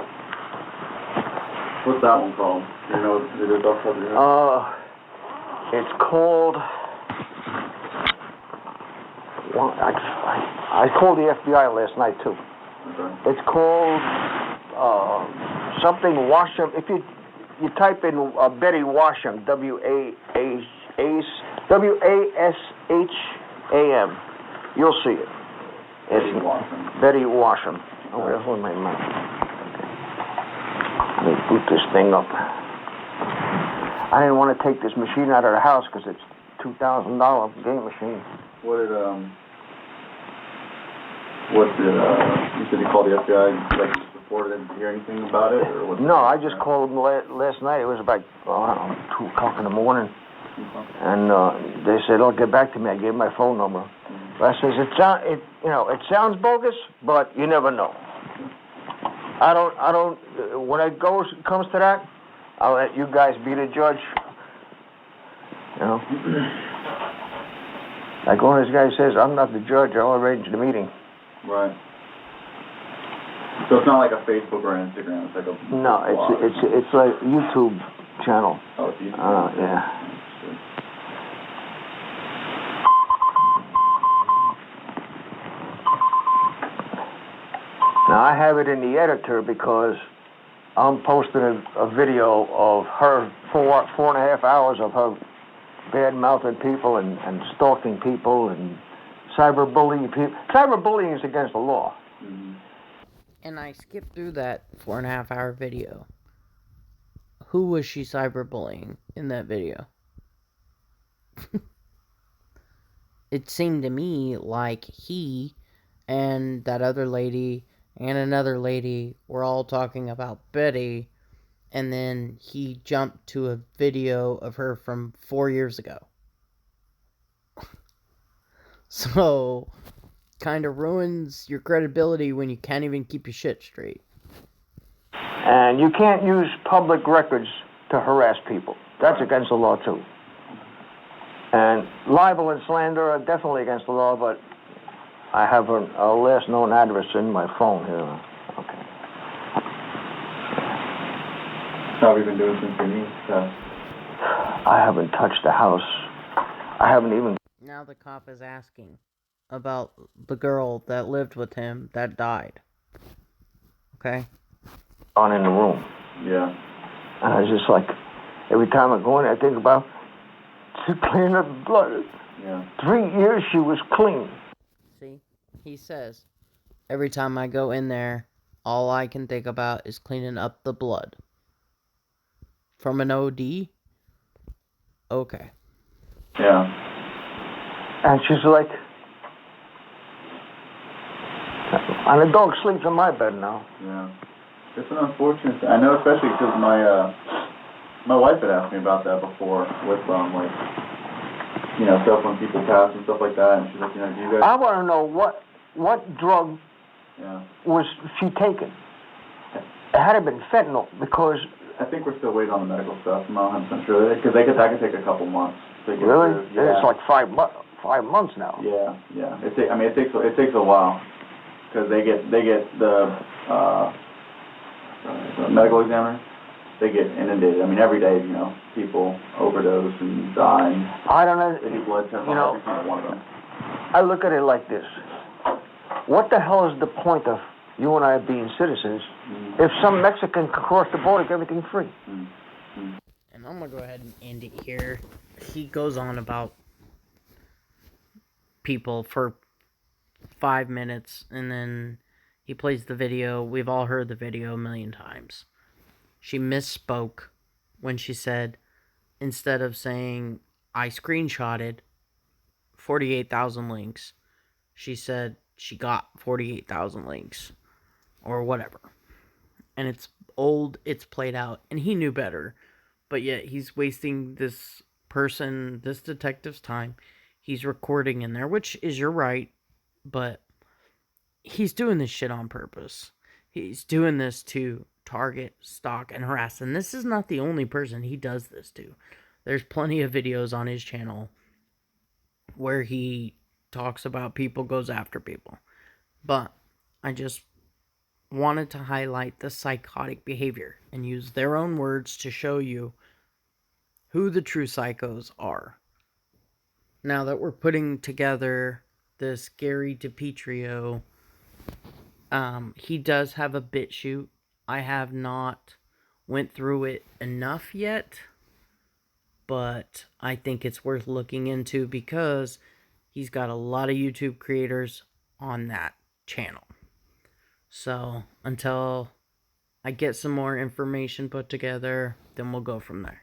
What's that one called? Do you know what it is off the top of your head? It's called. Well, I called the FBI last night too. Okay. It's called something Washam. If you type in Betty Washam, WASHAM, you'll see it. It's Betty Washam. Betty Washam. Oh, where's my mind? Let me boot this thing up. I didn't want to take this machine out of the house because it's $2,000 game machine. You said you called the FBI like just before, didn't hear anything about it, or what? No, I just called them last night. It was about, I don't know, 2 o'clock in the morning. And they said, "Oh, get back to me." I gave my phone number. But I says, it sounds bogus, but you never know. I don't. When it comes to that, I'll let you guys be the judge. You know, like one of these guys says, "I'm not the judge. I'll arrange the meeting." Right. So it's not like a Facebook or Instagram. It's like a No, blog. it's like a YouTube channel. Oh, it's YouTube. Yeah. Now, I have it in the editor because I'm posting a video of her 4.5 hours of her bad-mouthing people and stalking people and cyberbullying people. Cyberbullying is against the law. Mm-hmm. and I skipped through that 4.5 hour video. Who was she cyberbullying in that video? It seemed to me like he and that other lady and another lady were all talking about Betty, and then he jumped to a video of her from 4 years ago. So, kind of ruins your credibility when you can't even keep your shit straight. And you can't use public records to harass people. That's against the law, too. And libel and slander are definitely against the law, but I have a last known address in my phone here. Okay. How have you been doing since your niece passed? I haven't touched the house. I haven't even... Now the cop is asking about the girl that lived with him that died. Okay? ...gone in the room. Yeah. And I was just like, every time I go in, I think about to clean up the blood. Yeah. 3 years she was clean. See? He says, every time I go in there, all I can think about is cleaning up the blood. From an OD? Okay. Yeah. And she's like, and the dog sleeps in my bed now. Yeah. It's an unfortunate thing. I know, especially because my wife had asked me about that before with, like, you know, stuff when people pass and stuff like that, and she's like, you know, do you guys... I want to know what drug Yeah. was she taking? It had to have been fentanyl, because... I think we're still waiting on the medical stuff. I'm not 100% sure. Because that could take a couple months to get Really? through. Yeah. It's like 5 months now. Yeah, yeah. It takes a while, because they get the medical examiner. They get inundated. I mean, every day, you know, people overdose and die. And I don't know. they do blood tests You on know, every single one of them. I look at it like this. What the hell is the point of you and I being citizens if some Mexican can cross the border, get everything free? And I'm going to go ahead and end it here. He goes on about people for 5 minutes, and then he plays the video. We've all heard the video a million times. She misspoke when she said, instead of saying, I screenshotted 48,000 links, she said she got 48,000 links, or whatever. And it's old, it's played out, and he knew better. But yet he's wasting this detective's time. He's recording in there, which is your right, but he's doing this shit on purpose. He's doing this to target, stalk, and harass. And this is not the only person he does this to. There's plenty of videos on his channel where he talks about people, goes after people. But I just wanted to highlight the psychotic behavior and use their own words to show you who the true psychos are. Now that we're putting together this Gary DiPietro, he does have a bit shoot. I have not went through it enough yet, but I think it's worth looking into because he's got a lot of YouTube creators on that channel. So until I get some more information put together, then we'll go from there.